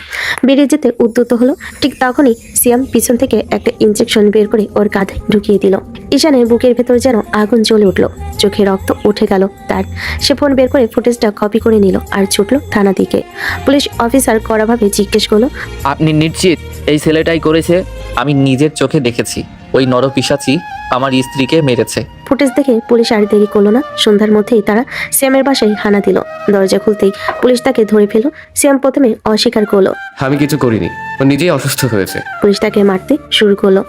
Speaker 3: বেরিয়ে যেতে উদ্যত হলো। ঠিক তখনই সিয়াম পিছন থেকে একটা ইনজেকশন বের করে ওর কাঁধে ঢুকিয়ে দিল। ঈশানের বুকের ভেতর যেন আগুন জ্বলে উঠলো, চোখে রক্ত উঠে গেল তার। সে ফোন বের করে ফুটেজটা কপি করে নিল আর ছুটলো থানা দিকে। পুলিশ অফিসার কড়াভাবে জিজ্ঞেস করলো,
Speaker 1: আপনি নিশ্চিত এই ছেলেটাই করেছে? আমি নিজের চোখে দেখেছি ওই নরপিশাচি আমার স্ত্রীকে মেরেছে।
Speaker 3: ফুটেজ দেখে পুলিশ আর দেরি করলো না। সন্ধ্যার মধ্যেই তারা সিয়ামের বাসায় হানা দিল। দরজা খুলতেই পুলিশ তাকে ধরে ফেলল। সিয়াম প্রথমে অস্বীকার করলো,
Speaker 8: আমি কিছু করিনি, ও নিজেই অসুস্থ হয়েছে।
Speaker 3: পুলিশ তাকে মারতে শুরু করলো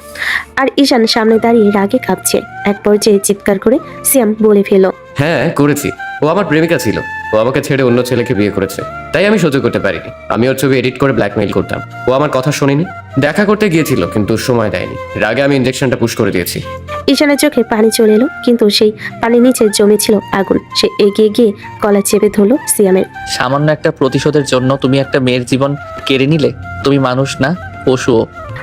Speaker 3: আর ঈশান সামনে দাঁড়িয়ে রাগে কাঁপছে। এক পর্যায়ে চিৎকার করে সিয়াম বলে ফেলল,
Speaker 8: হ্যাঁ করেছি, ও আমার প্রেমিকা ছিল, ও আমাকে ছেড়ে অন্য ছেলেকে বিয়ে করেছে, তাই আমি সহ্য করতে পারিনি। আমি ওর ছবি এডিট করে ব্ল্যাকমেইল করতাম, ও আমার কথা শোনেনি। দেখা করতে গিয়েছিল কিন্তু সময় দেয়নি, রাগে আমি ইনজেকশনটা পুশ করে দিয়েছি।
Speaker 3: ঈশানের চোখে পানি চলে এলো, কিন্তু সেই পানির নিচে জমেছিল আগুন। সে এগিয়ে গিয়ে গলা চেপে ধরলো সিয়ামের।
Speaker 1: সামান্য একটা প্রতিশোধের জন্য তুমি একটা মেয়ের জীবন কেড়ে নিলে? তুমি মানুষ না, পশুও।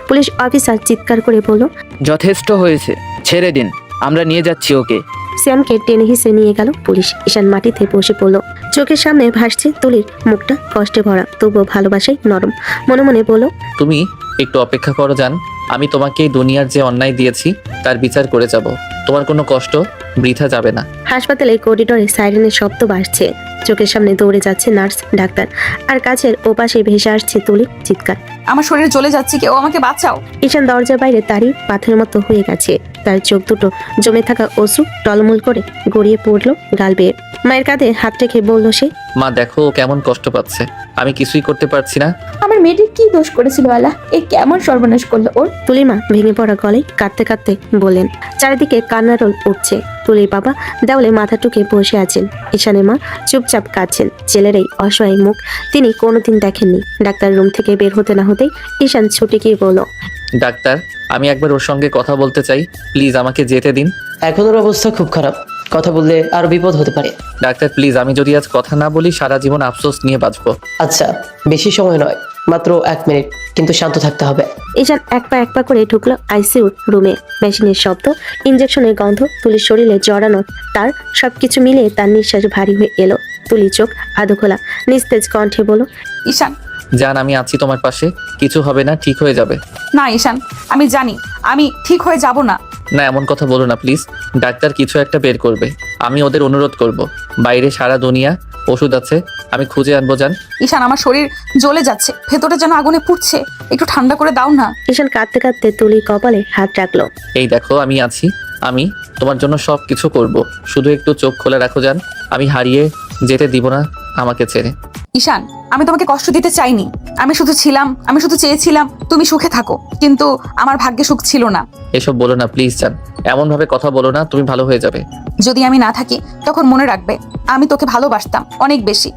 Speaker 3: পুলিশ অফিসার চিৎকার করে বলল,
Speaker 11: যথেষ্ট হয়েছে, ছেড়ে দিন, আমরা নিয়ে যাচ্ছি ওকে।
Speaker 3: সিয়ামকে টেনে হিসে নিয়ে গেল পুলিশ। ঈশান মাটিতে বসে পড়লো, চোখের সামনে ভাসছে তুলির মুখটা কষ্টে ভরা, তবুও ভালোবাসায় নরম। মনে মনে বলল,
Speaker 1: তুমি একটু অপেক্ষা করো জান, আমি তোমাকে এই দুনিয়ার যে অন্যায় দিয়েছি তার বিচার করে যাব। তোমার কোনো কষ্ট বৃথা যাবে না।
Speaker 3: হাসপাতালে করিডোরে সাইরেনের শব্দ বাজছে। চোখের সামনে দৌড়ে যাচ্ছে নার্স, ডাক্তার, আর কাছের ওপাশে ভেসে আসছে তুলির চিৎকার।
Speaker 2: আমার শরীর চলে যাচ্ছে, কেউ আমাকে বাঁচাও।
Speaker 3: ঈশান দরজার বাইরে তারই পাথরের মতো হয়ে গেছে। তার চোখ দুটো জমে থাকা অশ্রু টলমল করে গড়িয়ে পড়লো গাল বেয়ে। মায়ের কাঁধে হাত রেখে বলল সে,
Speaker 1: মা দেখো ও কেমন কষ্ট পাচ্ছে, আমি কিছুই করতে পারছি না।
Speaker 4: আমার মেয়েটির কি দোষ করেছিল আল্লাহ, এ কেমন সর্বনাশ করলো ওর।
Speaker 3: তুলির মা ভেঙে পড়া গলায় কাঁদতে কাঁদতে বললেন। চারিদিকে কান্নার রোল উঠছে। তুলির বাবা দেওয়ালে মাথা টুকে বসে আছেন। ঈশানের মা চুপচাপ কাঁদছেন। ছেলের এই অসহায় মুখ তিনি কোনোদিন দেখেননি। ডাক্তার রুম থেকে বের হতে না হতেই ঈশান ছুটে গিয়ে বলল,
Speaker 1: ডাক্তার, আমি একবার ওর সঙ্গে কথা বলতে চাই, প্লিজ আমাকে যেতে দিন।
Speaker 9: এখন ওর অবস্থা খুব খারাপ, কথা বললে আরো বিপদ হতে পারে।
Speaker 1: ডাক্তার প্লিজ, আমি যদি আজ কথা না বলি সারা জীবন আফসোস নিয়ে বাঁচবো।
Speaker 9: আচ্ছা, বেশি সময় নয়, মাত্র 1 মিনিট, কিন্তু শান্ত থাকতে হবে।
Speaker 3: ঈশান এক পা করে ঢুকলো আইসিইউ রুমে। মেশিনের শব্দ, ইঞ্জেকশনের গন্ধ, তুলির শরীরে জড়ানো তার, সবকিছু মিলিয়ে তার নিঃশ্বাস ভারী হয়ে এলো। তুলি চোখ আধো খোলা, নিস্তেজ কণ্ঠে বলো,
Speaker 2: ঈশান,
Speaker 1: জান আমি আছি তোমার পাশে, কিছু হবে না, ঠিক হয়ে যাবে।
Speaker 2: না ঈশান, আমি জানি আমি ঠিক হয়ে যাব না।
Speaker 1: না এমন কথা বলো না প্লিজ, ডাক্তার কিছু একটা বের করবে, আমি ওদের অনুরোধ করব। বাইরে সারা দুনিয়া ওষুধ আছে, আমি খুঁজে আনবো জান।
Speaker 2: ঈশান, আমার শরীর জ্বলে যাচ্ছে, ভেতরে যেন আগুনে পুড়ছে, একটু ঠান্ডা করে দাও না।
Speaker 3: ঈশান কাঁদতে কাঁদতে তুলির কপালে হাত রাখলো।
Speaker 1: এই দেখো আমি আছি, আমি তোমার জন্য সব কিছু করব, শুধু একটু চোখ খোলা রাখো জান, আমি হারিয়ে যেতে দিব না আমাকে ছেড়ে।
Speaker 2: ঈশান, আমি তোমাকে কষ্ট দিতে চাইনি, আমি শুধু চেয়েছিলাম তুমি সুখে থাকো, কিন্তু আমার ভাগ্যে সুখ ছিল না।
Speaker 1: এসব বলো না প্লিজ জান, এমন ভাবে কথা বলো না, তুমি ভালো হয়ে যাবে।
Speaker 2: যদি আমি না থাকি তখন মনে রাখবে আমি তোকে ভালোবাসতাম অনেক বেশি।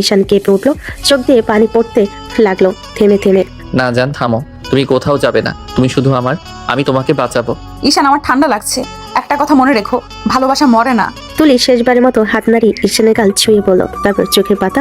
Speaker 3: ঈশান কেঁপে উঠলো, চোখ দিয়ে পানি পড়তে লাগলো থেমে থেমে।
Speaker 1: না জান থামো, তুমি কোথাও যাবে না, তুমি শুধু আমার, আমি তোমাকে বাঁচাবো।
Speaker 2: ঈশান, আমার ঠান্ডা লাগছে, একটা কথা মনে রেখো, ভালোবাসা মরে না।
Speaker 3: তুলি শেষবারের মতো হাত নাড়িয়ে ঈশানের গাল ছুঁয়ে বলল, তারপর চোখের পাতা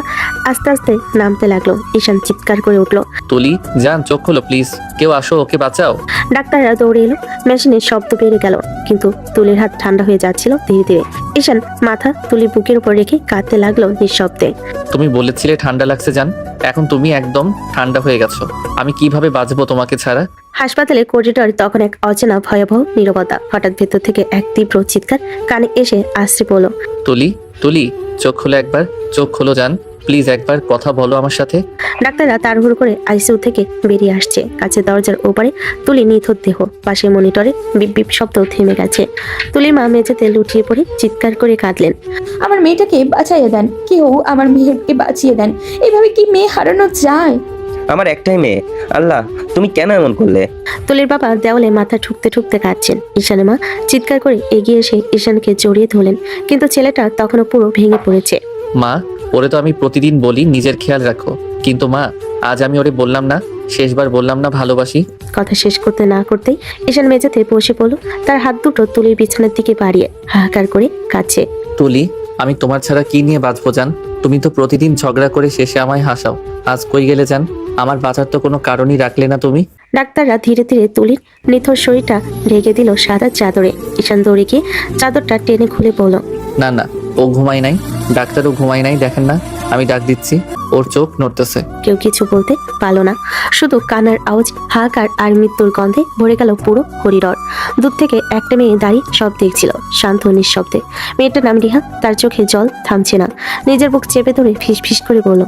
Speaker 3: আস্তে আস্তে নামতে লাগলো। ঈশান চিৎকার করে উঠলো,
Speaker 1: তুলি জান চোখ খোলো প্লিজ, কেউ আসো, ওকে বাঁচাও।
Speaker 3: ডাক্তাররা দৌড়ে এলো। মেশিনের শব্দ বেড়ে গেল, কিন্তু তুলির হাত ঠান্ডা হয়ে যাচ্ছিল ধীরে ধীরে। ঈশান মাথা তুলির বুকের উপর রেখে কাঁদতে লাগলো নিঃশব্দে।
Speaker 1: তুমি বলেছিলে ঠান্ডা লাগছে জান, এখন তুমি একদম ঠান্ডা হয়ে গেছো, আমি কিভাবে বাঁচবো তোমাকে ছাড়া।
Speaker 3: হাসপাতালে করিডোর তখন এক অচেনা ভয়াবহ নীরবতা। হঠাৎ ভেতর থেকে এক তীব্র চিৎকার কানে এসে আসছে বলল,
Speaker 1: তুলি তুলি চোখ খোলো একবার, চোখ খোলো জান, প্লিজ একবার কথা বলো আমার সাথে।
Speaker 3: ডাক্তাররা তাড়াহুড়ো করে আইসিইউ থেকে বেরিয়ে আসছে। কাছে দরজার ওপারে তুলি নিথর দেহ, পাশে মনিটরে বিপ বিপ শব্দ থেমে গেছে। তুলির মা মেঝেতে লুটিয়ে পড়ে চিৎকার করে কাঁদলেন,
Speaker 4: আমার মেয়েটাকে বাঁচাইয়ে দেন, কেউ আমার মেয়েকে বাঁচিয়ে দেন, এইভাবে কি মেয়ে হারানো যায়?
Speaker 6: আমার একটাই মেয়ে, আল্লাহ তুমি কেন এমন করলে?
Speaker 3: তুলির বাবা দেওয়ালে মাথা ঠুকতে ঠুকতে কাঁদছেন। ঈশানের মা চিৎকার করে এগিয়ে এসে ঈশানকে জড়িয়ে ধরলেন, কিন্তু ছেলেটা তখনও পুরো ভেঙে পড়েছে।
Speaker 1: মা, ওরে তো আমি প্রতিদিন বলি নিজের খেয়াল রাখো, কিন্তু মা আজ আমি ওরে বললাম না, শেষবার বললাম না ভালোবাসি।
Speaker 3: কথা শেষ করতে না করতেই ঈশান মেঝেতে বসে পড়ল, তার হাত দুটো তুলির বিছানার দিকে বাড়িয়ে হাহাকার করে কাঁদছে।
Speaker 1: তুলি আমি তোমার ছাড়া কি নিয়ে বাঁচবো জান? তুমি তো প্রতিদিন ঝগড়া করে শেষে আমায় হাসাও। আজ কই গেলে জান? আমার বাঁচার তো কোনো কারণই রাখলে না তুমি।
Speaker 3: ডাক্তাররা ধীরে ধীরে তুলির নিথর শরীরটা ঢেকে দিল সাদা চাদরে। ঈশান দৌড়ে গিয়ে চাদরটা টেনে খুলে বলল,
Speaker 1: না না, ও ঘুমায় নাই, ডাক্তারও ঘুমায় নাই, দেখেন না আমি ডাক দিচ্ছি, ওর চোখ নড়তেছে।
Speaker 3: কেউ কিছু বলতে পারলো না, শুধু কান্নার আওয়াজ, হাহাকার আর মৃত্যুর গন্ধে ভরে গেল পুরো করিডর। দূর থেকে একটা মেয়ে দাঁড়িয়ে সব দেখছিল, শান্ত নিঃশব্দে। মেয়েটার নাম রিহা। তার চোখে জল থামছে না। নিজের বুক চেপে ধরে ফিস ফিস করে বলল,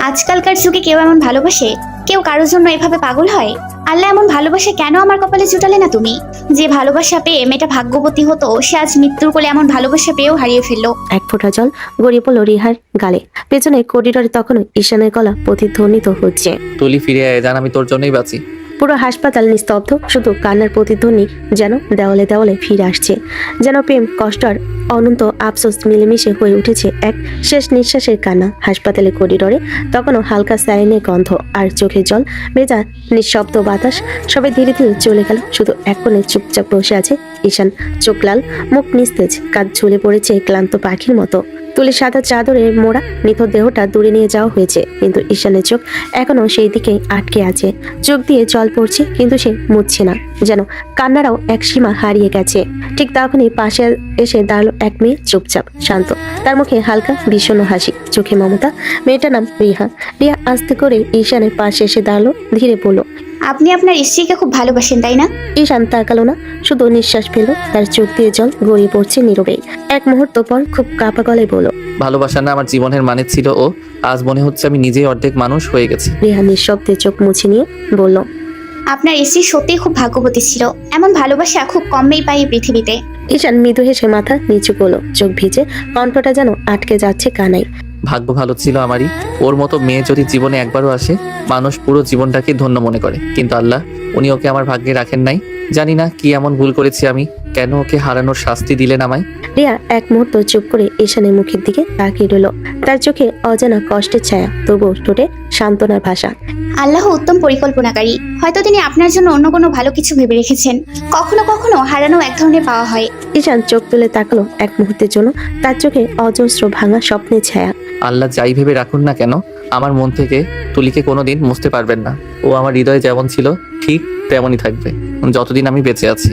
Speaker 12: আজকালকার যুগে কেউ এমন ভালোবাসে? কেউ কারোর জন্য এভাবে পাগল হয়? আল্লাহ এমন ভালোবাসে কেন আমার কপালে জুটালে না তুমি? যে ভালোবাসা পেয়ে মেয়েটা ভাগ্যবতী হতো, সে আজ মৃত্যুর কোলে এমন ভালোবাসা পেয়েও হারিয়ে ফেললো।
Speaker 3: এক ফোঁটা জল গড়িয়ে পড়ল রিহার গালে। পেছনে করিডরে তখনও ঈশানের গলা প্রতিধ্বনিত হচ্ছে।
Speaker 1: তুলি ফিরে আয় জান, আমি তোর জন্যই বাঁচি।
Speaker 3: পুরো হাসপাতাল নিস্তব্ধ, শুধু কান্নার প্রতিধ্বনি যেন দেওয়ালে দেওয়ালে ফিরে আসছে। যেন প্রেম, কষ্ট আর অনন্ত আফসোস মিলেমিশে হয়ে উঠেছে এক শেষ নিঃশ্বাসের কান্না। হাসপাতালের করিডরে তখনও হালকা স্যালাইনের গন্ধ আর চোখের জল ভেজা নিঃশব্দ বাতাস। সবাই ধীরে ধীরে চলে গেল। শুধু এক কোণে চুপচাপ বসে আছে ঈশান, চোখ লাল, মুখ নিস্তেজ, কাঁধ ঝুলে পড়েছে ক্লান্ত পাখির মতো। তুলি সাদা চাদরে মোড়া নিথর দেহটা দূরে নিয়ে যাওয়া হয়েছে, কিন্তু ঈশানের চোখ এখনো সেই দিকেই আটকে আছে। চোখ দিয়ে জল পড়ছে, কিন্তু সে মুছছে না, যেন কান্নারাও এক সীমা হারিয়ে গেছে। ঠিক তখনই পাশে এসে দাঁড়ালো এক মেয়ে, চুপচাপ, শান্ত, তার মুখে হালকা বিষণ্ণ হাসি, চোখে মমতা। মেয়েটার নাম রিহা। রিহা আস্তে করে ঈশানের পাশে এসে দাঁড়ালো, ধীরে বলল,
Speaker 12: আপনি আপনার স্ত্রীকে খুব ভালোবাসেন তাই না?
Speaker 3: ঈশান তাকালো না, শুধু নিঃশ্বাস ফেলল। তার চোখ দিয়ে জল গড়িয়ে পড়ছে নীরবে। এক মুহূর্ত পর খুব কাঁপা গলায় বলল,
Speaker 1: ভালোবাসা না আমার জীবনের মানে ছিল ও, আজ মনে হচ্ছে আমি নিজেই অর্ধেক মানুষ হয়ে গেছি।
Speaker 3: রিহা নিঃশব্দে চোখ মুছে নিয়ে বলল,
Speaker 12: আপনার স্ত্রী সত্যিই খুব ভাগ্যবতী ছিল। এমন ভালোবাসা খুব কমই পাই পৃথিবীতে।
Speaker 3: ঈশান মৃদু হেসে মাথা নিচু করলো, চোখ ভিজে, কণ্ঠটা যেন আটকে যাচ্ছে কানায়।
Speaker 1: ভাগ্য ভালো ছিল আমারই, ওর মতো মেয়ে যদি জীবনে একবারও আসে, মানুষ পুরো জীবনটাকে ধন্য মনে করে, কিন্তু আল্লাহ উনি ওকে আমার ভাগ্যে রাখেন নাই। জানি না কি এমন ভুল করেছি আমি, কেন ওকে হারানোর শাস্তি দিলেন আমায়।
Speaker 3: রিয়া এক মুহূর্ত চুপ করে ঈশানের মুখের দিকে তাকিয়ে রইল। তার চোখে অজানা কষ্টের ছায়া, তবুও ঠোঁটে সান্ত্বনার ভাষা।
Speaker 12: আল্লাহ উত্তম পরিকল্পনাকারী। হয়তো তিনি আপনার জন্য অন্য কোনো ভালো কিছু ভেবে রেখেছেন। কখনো কখনো হারানো এক ধরনের পাওয়া হয়।
Speaker 3: ঈশান চোখ তুলে তাকালো এক মুহূর্তের জন্য, তার চোখে অজস্র ভাঙা স্বপ্নের ছায়া।
Speaker 1: আল্লাহ যাই ভেবে রাখুন না কেন, আমার মন থেকে তুলিকে কোনোদিন মুছতে পারবেন না। ও আমার হৃদয়ে যেমন ছিল ঠিক তেমনই থাকবে যতদিন আমি বেঁচে আছি।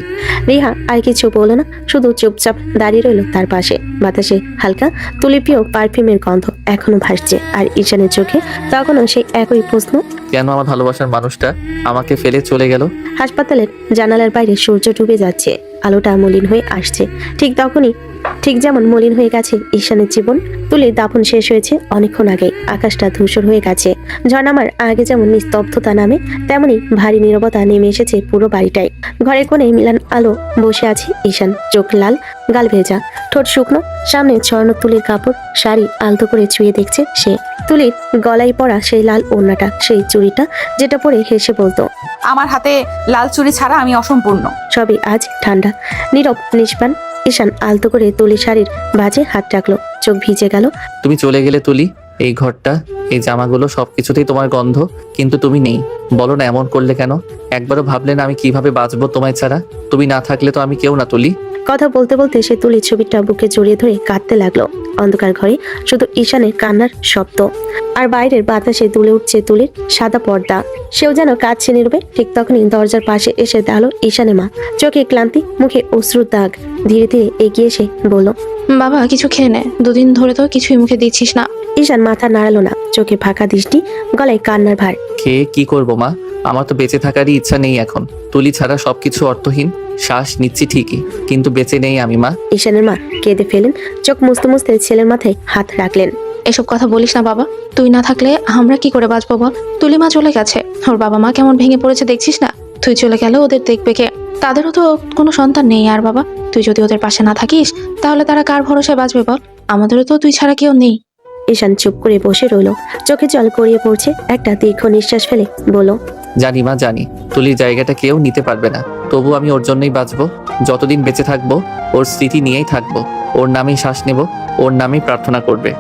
Speaker 3: রিহা আর কিছু বলল না, শুধু চুপচাপ দাঁড়িয়ে রইল তার পাশে। বাতাসে হালকা তুলিপ্রিয় পারফিউমের গন্ধ এখনো ভাসছে, আর ঈশানের চোখে তখনও সেই একই প্রশ্ন,
Speaker 1: কেন আমার ভালোবাসার মানুষটা আমাকে ফেলে চলে গেল।
Speaker 3: হাসপাতালের জানালার বাইরে সূর্য ডুবে যাচ্ছে, আলোটা মলিন হয়ে আসছে। ঠিক যেমন মলিন হয়ে গেছে ঈশানের জীবন। তুলির দাফন শেষ হয়েছে অনেকক্ষণ আগে। আকাশটা ধূসর হয়ে গেছে। ঝর্ণামার আগে যেমন নিস্তব্ধতা নামে, তেমনি ভারী নীরবতা নেমে এসেছে পুরো বাড়িটায়। ঘরের কোণে মিলান আলো বসে আছে ঈশান, চোখ লাল, গাল ভেজা, ঠোঁট শুকনো, সামনে ছড়ানো তুলির কাপড়, শাড়ি আলতো করে ছুঁয়ে দেখছে সে। তুলির গলায় পরা সেই লাল ওড়নাটা, সেই চুড়িটা যেটা পরে হেসে বলতো,
Speaker 2: আমার হাতে লাল চুড়ি ছাড়া আমি অসম্পূর্ণ।
Speaker 3: সবই আজ ঠান্ডা, নীরব, নিষ্পান। ঈশান আলতো করে তুলি শাড়ির ভাঁজে হাত রাখলো, চোখ ভিজে গেল।
Speaker 1: তুমি চলে গেলে তুলি, এই ঘরটা, এই জামাগুলো সবকিছুতেই তোমার গন্ধ, কিন্তু তুমি নেই। বলো না এমন করলে কেন? একবারও ভাবলে না আমি কিভাবে বাঁচবো তোমায় ছাড়া? তুমি না থাকলে তো আমি কেউ না তুলি।
Speaker 3: কথা বলতে বলতে সে তুলির ছবিটা বুকে জড়িয়ে ধরে কাঁদতে লাগলো। অন্ধকার ঘরে শুধু ঈশানের কান্নার শব্দ, আর বাইরের বাতাসে দুলে উঠছে তুলির সাদা পর্দা। সেও যেন কাঁদছে নীরবে। ঠিক তখনই দরজার পাশে এসে দাঁড়ালো ঈশানের মা, চোখে ক্লান্তি, মুখে অশ্রুর দাগ। ধীরে ধীরে এগিয়ে এসে বলল,
Speaker 5: বাবা কিছু খেয়ে নে, দুদিন ধরে তো কিছুই মুখে দিচ্ছিস না।
Speaker 3: ঈশান মাথা নাড়ালো না, চোখে ফাঁকা দৃষ্টি, গলায় কান্নার ভার।
Speaker 1: খেয়ে কি করবো মা, আমার তো বেঁচে থাকারই ইচ্ছা নেই এখন। তুলি ছাড়া সবকিছু অর্থহীন। শ্বাস নিচ্ছি ঠিকই, কিন্তু বেঁচে নেই আমি মা।
Speaker 3: ঈশানের মা কেঁদে ফেলেন, চোখ মুছতে মুছতে ছেলের মাথায় হাত রাখলেন।
Speaker 5: এসব কথা বলিস না বাবা, তুই না থাকলে আমরা কি করে বাঁচবো বল? তুলি মা চলে গেছে, ওর বাবা মা কেমন ভেঙে পড়েছে দেখছিস না? তুই চলে গেলে ওদের দেখবে কে? তাদেরও তো কোনো সন্তান নেই। আর বাবা, তুই যদি ওদের পাশে না থাকিস তাহলে তারা কার ভরসায় বাঁচবে বল? আমাদেরও তো তুই ছাড়া কেউ নেই।
Speaker 3: ঈশান চুপ করে বসে রইল, চোখে জল গড়িয়ে পড়ছে। একটা দীর্ঘ নিঃশ্বাস ফেলে বলল,
Speaker 1: জানি মা জানি, তুলির জায়গাটা কেউ নিতে পারবে না। তবু আমি ওর জন্যই বাঁচবো। যতদিন বেঁচে থাকবো ওর স্মৃতি নিয়েই থাকবো। ওর নামেই শ্বাস নেব, ওর নামেই প্রার্থনা করবে।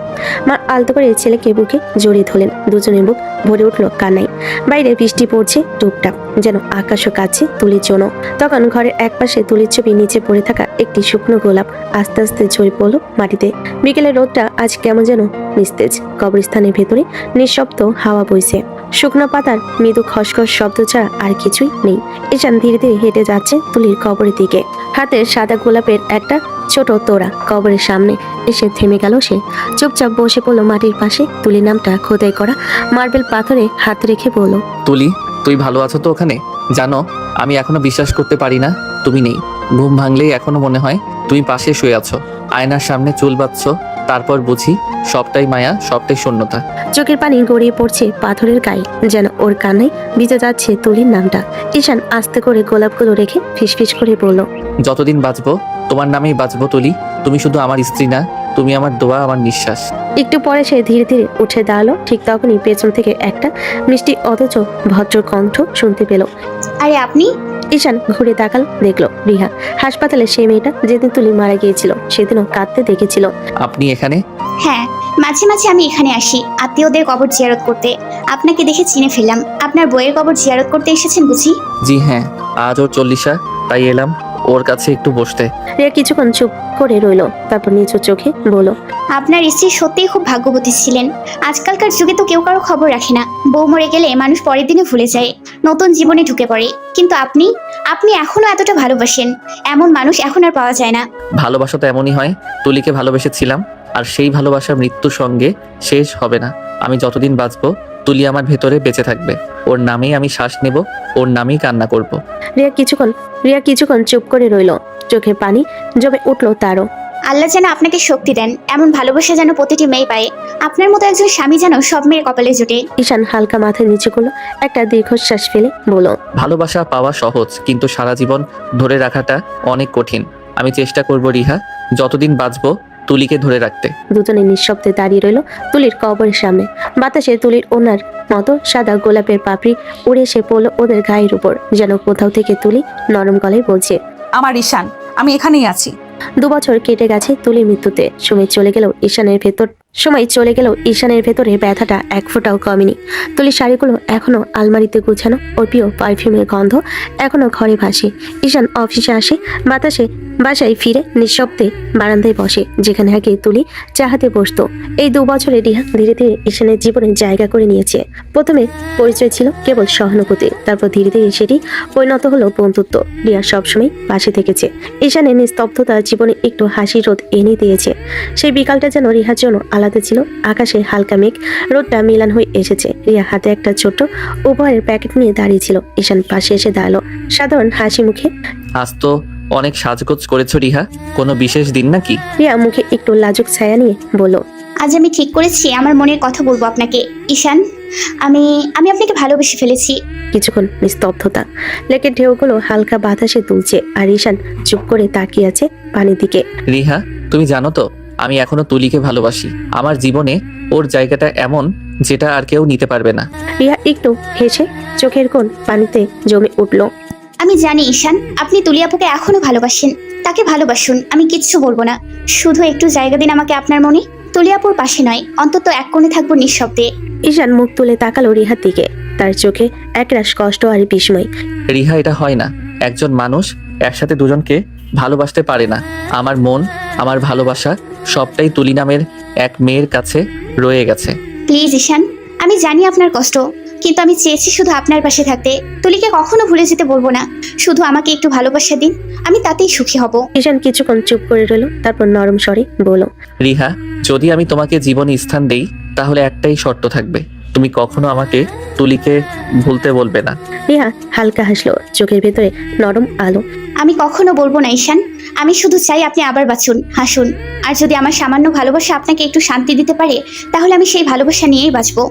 Speaker 3: মা আলতো করে ছেলেকে বুকে জড়িয়ে ধরলেন। দুজনের বুক ভরে উঠল কান্নায়। বাইরে বৃষ্টি পড়ছে টুপটাপ, যেন আকাশও কাছে তুলির জন্য। তখন ঘরের একপাশে তুলির ছবি নিচে পড়ে থাকা একটি শুকনো গোলাপ আস্তে আস্তে ঝরে পড়ল মাটিতে। বিকেলের রোদটা আজ কেমন যেন নিস্তেজ। কবরস্থানের ভেতরে নিঃশব্দ হাওয়া বইছে। শুকনো পাতার মৃদু খসখস শব্দ ছাড়া আর কিছুই নেই। ঈশান ধীরে ধীরে হেঁটে যাচ্ছে তুলির কবরের দিকে। হাতে সাদা গোলাপের একটা ছোট তোড়া কবরের সামনে এসে থেমে গেল সে। চুপচাপ বসে পড়লো মাটির পাশে। তুলির নামটা খোদাই করা মার্বেল পাথরে হাত রেখে বলল,
Speaker 1: তুলি, তুই ভালো আছো তো ওখানে? জানো, আমি এখনো বিশ্বাস করতে পারি না তুমি নেই। ঘুম ভাঙলেই এখনো মনে হয় তুমি পাশে শুয়ে আছো, আয়নার সামনে চুল বাঁধছো। তারপর বুঝি সবটাই মায়া, সবটাই শূন্যতা।
Speaker 3: চোখের পানি গড়িয়ে পড়ছে পাথরের গায়ে, যেন ওর কান্নায় ভিজে যাচ্ছে তুলির নামটা। ঈশান আস্তে করে গোলাপগুলো রেখে ফিসফিস করে বলল,
Speaker 1: যতদিন বাঁচবো তোমার নামেই বাঁচবো তুলি। তুমি শুধু আমার স্ত্রী না, তুমি আমার দোয়া, আমার নিঃশ্বাস।
Speaker 3: একটু পরে সে ধীরে ধীরে উঠে দাঁড়ালো। ঠিক তখনই পেছন থেকে একটা মিষ্টি অথচ ভদ্র কণ্ঠ শুনতে পেল।
Speaker 12: আরে আপনি?
Speaker 3: ঈশান ঘুরে তাকালো, দেখলো রিহা। হাসপাতালে সেই মেয়েটা যেদিন তুলি মারা গিয়েছিল সেদিনও কাঁদতে দেখেছিল।
Speaker 1: আপনি এখানে?
Speaker 12: হ্যাঁ, মাঝে মাঝে আমি এখানে আসি আত্মীয়দের কবর জিয়ারত করতে। আপনাকে দেখে চিনে ফেললাম। আপনার বইয়ের কবর জিয়ারত করতে এসেছেন বুঝি?
Speaker 1: জি হ্যাঁ, আজ ওর 40, তাই এলাম ওর কাছে একটু বসতে।
Speaker 3: রিয়া কিছুক্ষণ চুপ করে রইলো, তারপর নিচু চোখে বলল,
Speaker 12: আপনার স্ত্রী সত্যিই খুব ভাগ্যবতী ছিলেন। আজকালকার যুগে তো কেউ কারো খবর রাখে না। বউ মরে গেলে মানুষ পরের দিনে ভুলে যায়, নতুন জীবনে ঢুকে পড়ে। কিন্তু আপনি আপনি এখনো এতটা ভালোবাসেন, এমন মানুষ এখন আর পাওয়া যায় না।
Speaker 1: ভালোবাসা তো এমনই হয়। তুলিকে ভালোবেসেছিলাম, আর সেই ভালোবাসা মৃত্যুর সঙ্গে শেষ হবে না। আমি যতদিন বাঁচবো তুলি আমার ভেতরে বেঁচে থাকবে। ওর নামেই আমি শ্বাস নেব, ওর নামেই কান্না করব।
Speaker 3: রিয়া কিছুক্ষণ চুপ করে রইলো। চোখে পানি জমে উঠলো তারও।
Speaker 12: আল্লাহ যেন আপনাকে শক্তি দেন, এমন ভালোবাসা যেন প্রতিটি মেয়ে পায়। আপনার মতো একজন স্বামী যেন সব মেয়ের কপালে জোটে।
Speaker 3: ঈশান হালকা মাথা নিচু করলো, একটা দীর্ঘশ্বাস ফেলে বলল,
Speaker 1: ভালোবাসা পাওয়া সহজ, কিন্তু সারা জীবন ধরে রাখাটা অনেক কঠিন। আমি চেষ্টা করব রিহা, যতদিন বাঁচবো তুলিকে ধরে রাখতে।
Speaker 3: দুজনে নিঃশব্দে দাঁড়িয়ে রইল তুলির কবরের সামনে। বাতাসে তুলির ওনার মতো সাদা গোলাপের পাপড়ি উড়ে এসে পড়লো ওদের গায়ের উপর, যেন কোথাও থেকে তুলি নরম গলায় বলছে,
Speaker 2: আমার ঈশান, আমি এখানেই আছি।
Speaker 3: 2 বছর কেটে গেছে তুলির মৃত্যুতে। সময় চলে গেলেও ঈশানের ভেতরে ব্যথাটা এক ফোঁটাও কমেনি। তুলির শাড়িগুলো এখনো আলমারিতে গুছানো, ওর প্রিয় পারফিউমের গন্ধ এখনো ঘরে ভাসে। ঈশান অফিসে আসে, বাসায় ফিরে নিঃশব্দে বারান্দায় বসে, যেখানে আগে তুলি চাহাতে বসতো। এই 2 বছরে রিহা ধীরে ধীরে ঈশানের জীবনে জায়গা করে নিয়েছে। প্রথমে পরিচয় ছিল কেবল সহানুভূতি, তারপর ধীরে ধীরে সেটি পরিণত হলো বন্ধুত্ব। রিয়া সবসময় পাশে থেকেছে। ঈশানের নিস্তব্ধতা জীবনে একটু হাসি রোদ এনে দিয়েছে। সেই বিকালটা যেন রিহার জন্য আলাদা ছিল। আকাশে হালকা মেঘ, রোদটা মিলান হয়ে এসেছে। রিয়া হাতে একটা ছোট্ট উপহারের প্যাকেট নিয়ে দাঁড়িয়েছিল। ঈশান পাশে এসে দাঁড়ালো সাধারণ হাসি মুখে।
Speaker 1: আজ তো অনেক সাজগোজ করেছো রিহা, কোনো বিশেষ দিন নাকি?
Speaker 3: রিয়া মুখে একটু লাজুক ছায়া নিয়ে বলল,
Speaker 12: আজ আমি ঠিক করেছি আমার মনের কথা বলবো আপনাকে। ঈশান, আমি আপনাকে ভালোবেসে ফেলেছি।
Speaker 3: কিছুক্ষণ নিস্তব্ধতা। লেকের ঢেউগুলো হালকা বাতাসে দুলছে, আর ঈশান চুপ করে তাকিয়ে আছে পানির দিকে।
Speaker 1: রিহা, তুমি জানো তো আমি এখনো তুলিকে ভালোবাসি। আমার জীবনে ওর জায়গাটা এমন যেটা আর কেউ নিতে পারবে না।
Speaker 3: রিয়া একটু হেসে চোখের কোণ পানিতে জমে উঠল।
Speaker 12: আমি জানি ঈশান, আপনি তুলি আপুকে এখনো ভালোবাসেন। তাকে ভালোবাসুন, আমি কিচ্ছু বলবো না। শুধু একটু জায়গা দিন আমাকে আপনার মনে। তুলি আপুর পাশে নয়, অন্তত এক কোণে থাকবো নিঃশব্দে।
Speaker 3: ঈশান মুখ তুলে তাকালো রিহার দিকে, তার চোখে একরাশ কষ্ট আর বিস্ময়।
Speaker 1: রিহা, এটা হয় না। একজন মানুষ একসাথে দুজনকে ভালোবাসতে পারে না। আমার মন, আমার ভালোবাসা সবটাই তুলি নামের এক মেয়ের কাছে রয়ে গেছে।
Speaker 12: প্লিজ ঈশান, আমি জানি আপনার কষ্ট, কিন্তু আমি চেয়েছি শুধু আপনার পাশে থাকতে। তুলিকে কখনো ভুলে যেতে বলবো না। শুধু আমাকে একটু ভালোবাসা দিন, আমি তাতেই সুখী হব।
Speaker 3: ঈশান কিছুক্ষণ চুপ করে রইল, তারপর নরম স্বরে বলল,
Speaker 1: রিহা, যদি আমি তোমাকে জীবনে স্থান দেই তাহলে একটাই শর্ত থাকবে, তুমি কখনো আমাকে তুলিকে ভুলতে বলবে না।
Speaker 3: রিহা হালকা হাসলো, চোখের ভেতরে নরম আলো।
Speaker 12: আমি কখনো বলবো না ঈশান। আমি শুধু চাই আপনি আবার বাঁচুন, হাসুন। আর যদি আমার সামান্য ভালোবাসা আপনাকে একটু শান্তি দিতে পারে, তাহলে আমি সেই ভালোবাসা নিয়েই বাঁচবো।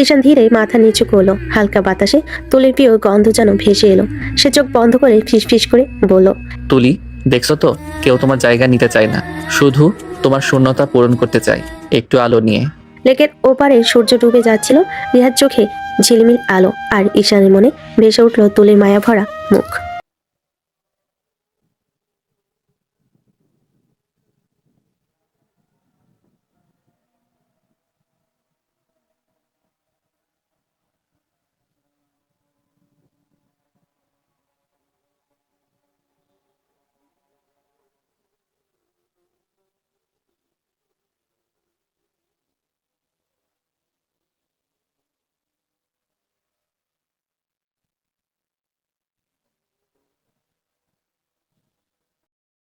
Speaker 3: ঈশান ধীরে মাথা নিচু করলো। হালকা বাতাসে তুলির প্রিয় গন্ধ যেন ভেসে এলো। সে চোখ বন্ধ করে ফিসফিস করে বলল,
Speaker 1: তুলি, দেখছো তো কেউ তোমার জায়গা নিতে চায় না, শুধু তোমার শূন্যতা পূরণ করতে চায় একটু আলো নিয়ে।
Speaker 3: লেকের ওপারে সূর্য ডুবে যাচ্ছিল। রিহার চোখে ঝিলমিল আলো আর ঈশানের মনে ভেসে উঠল তুলির মায়া ভরা মুখ।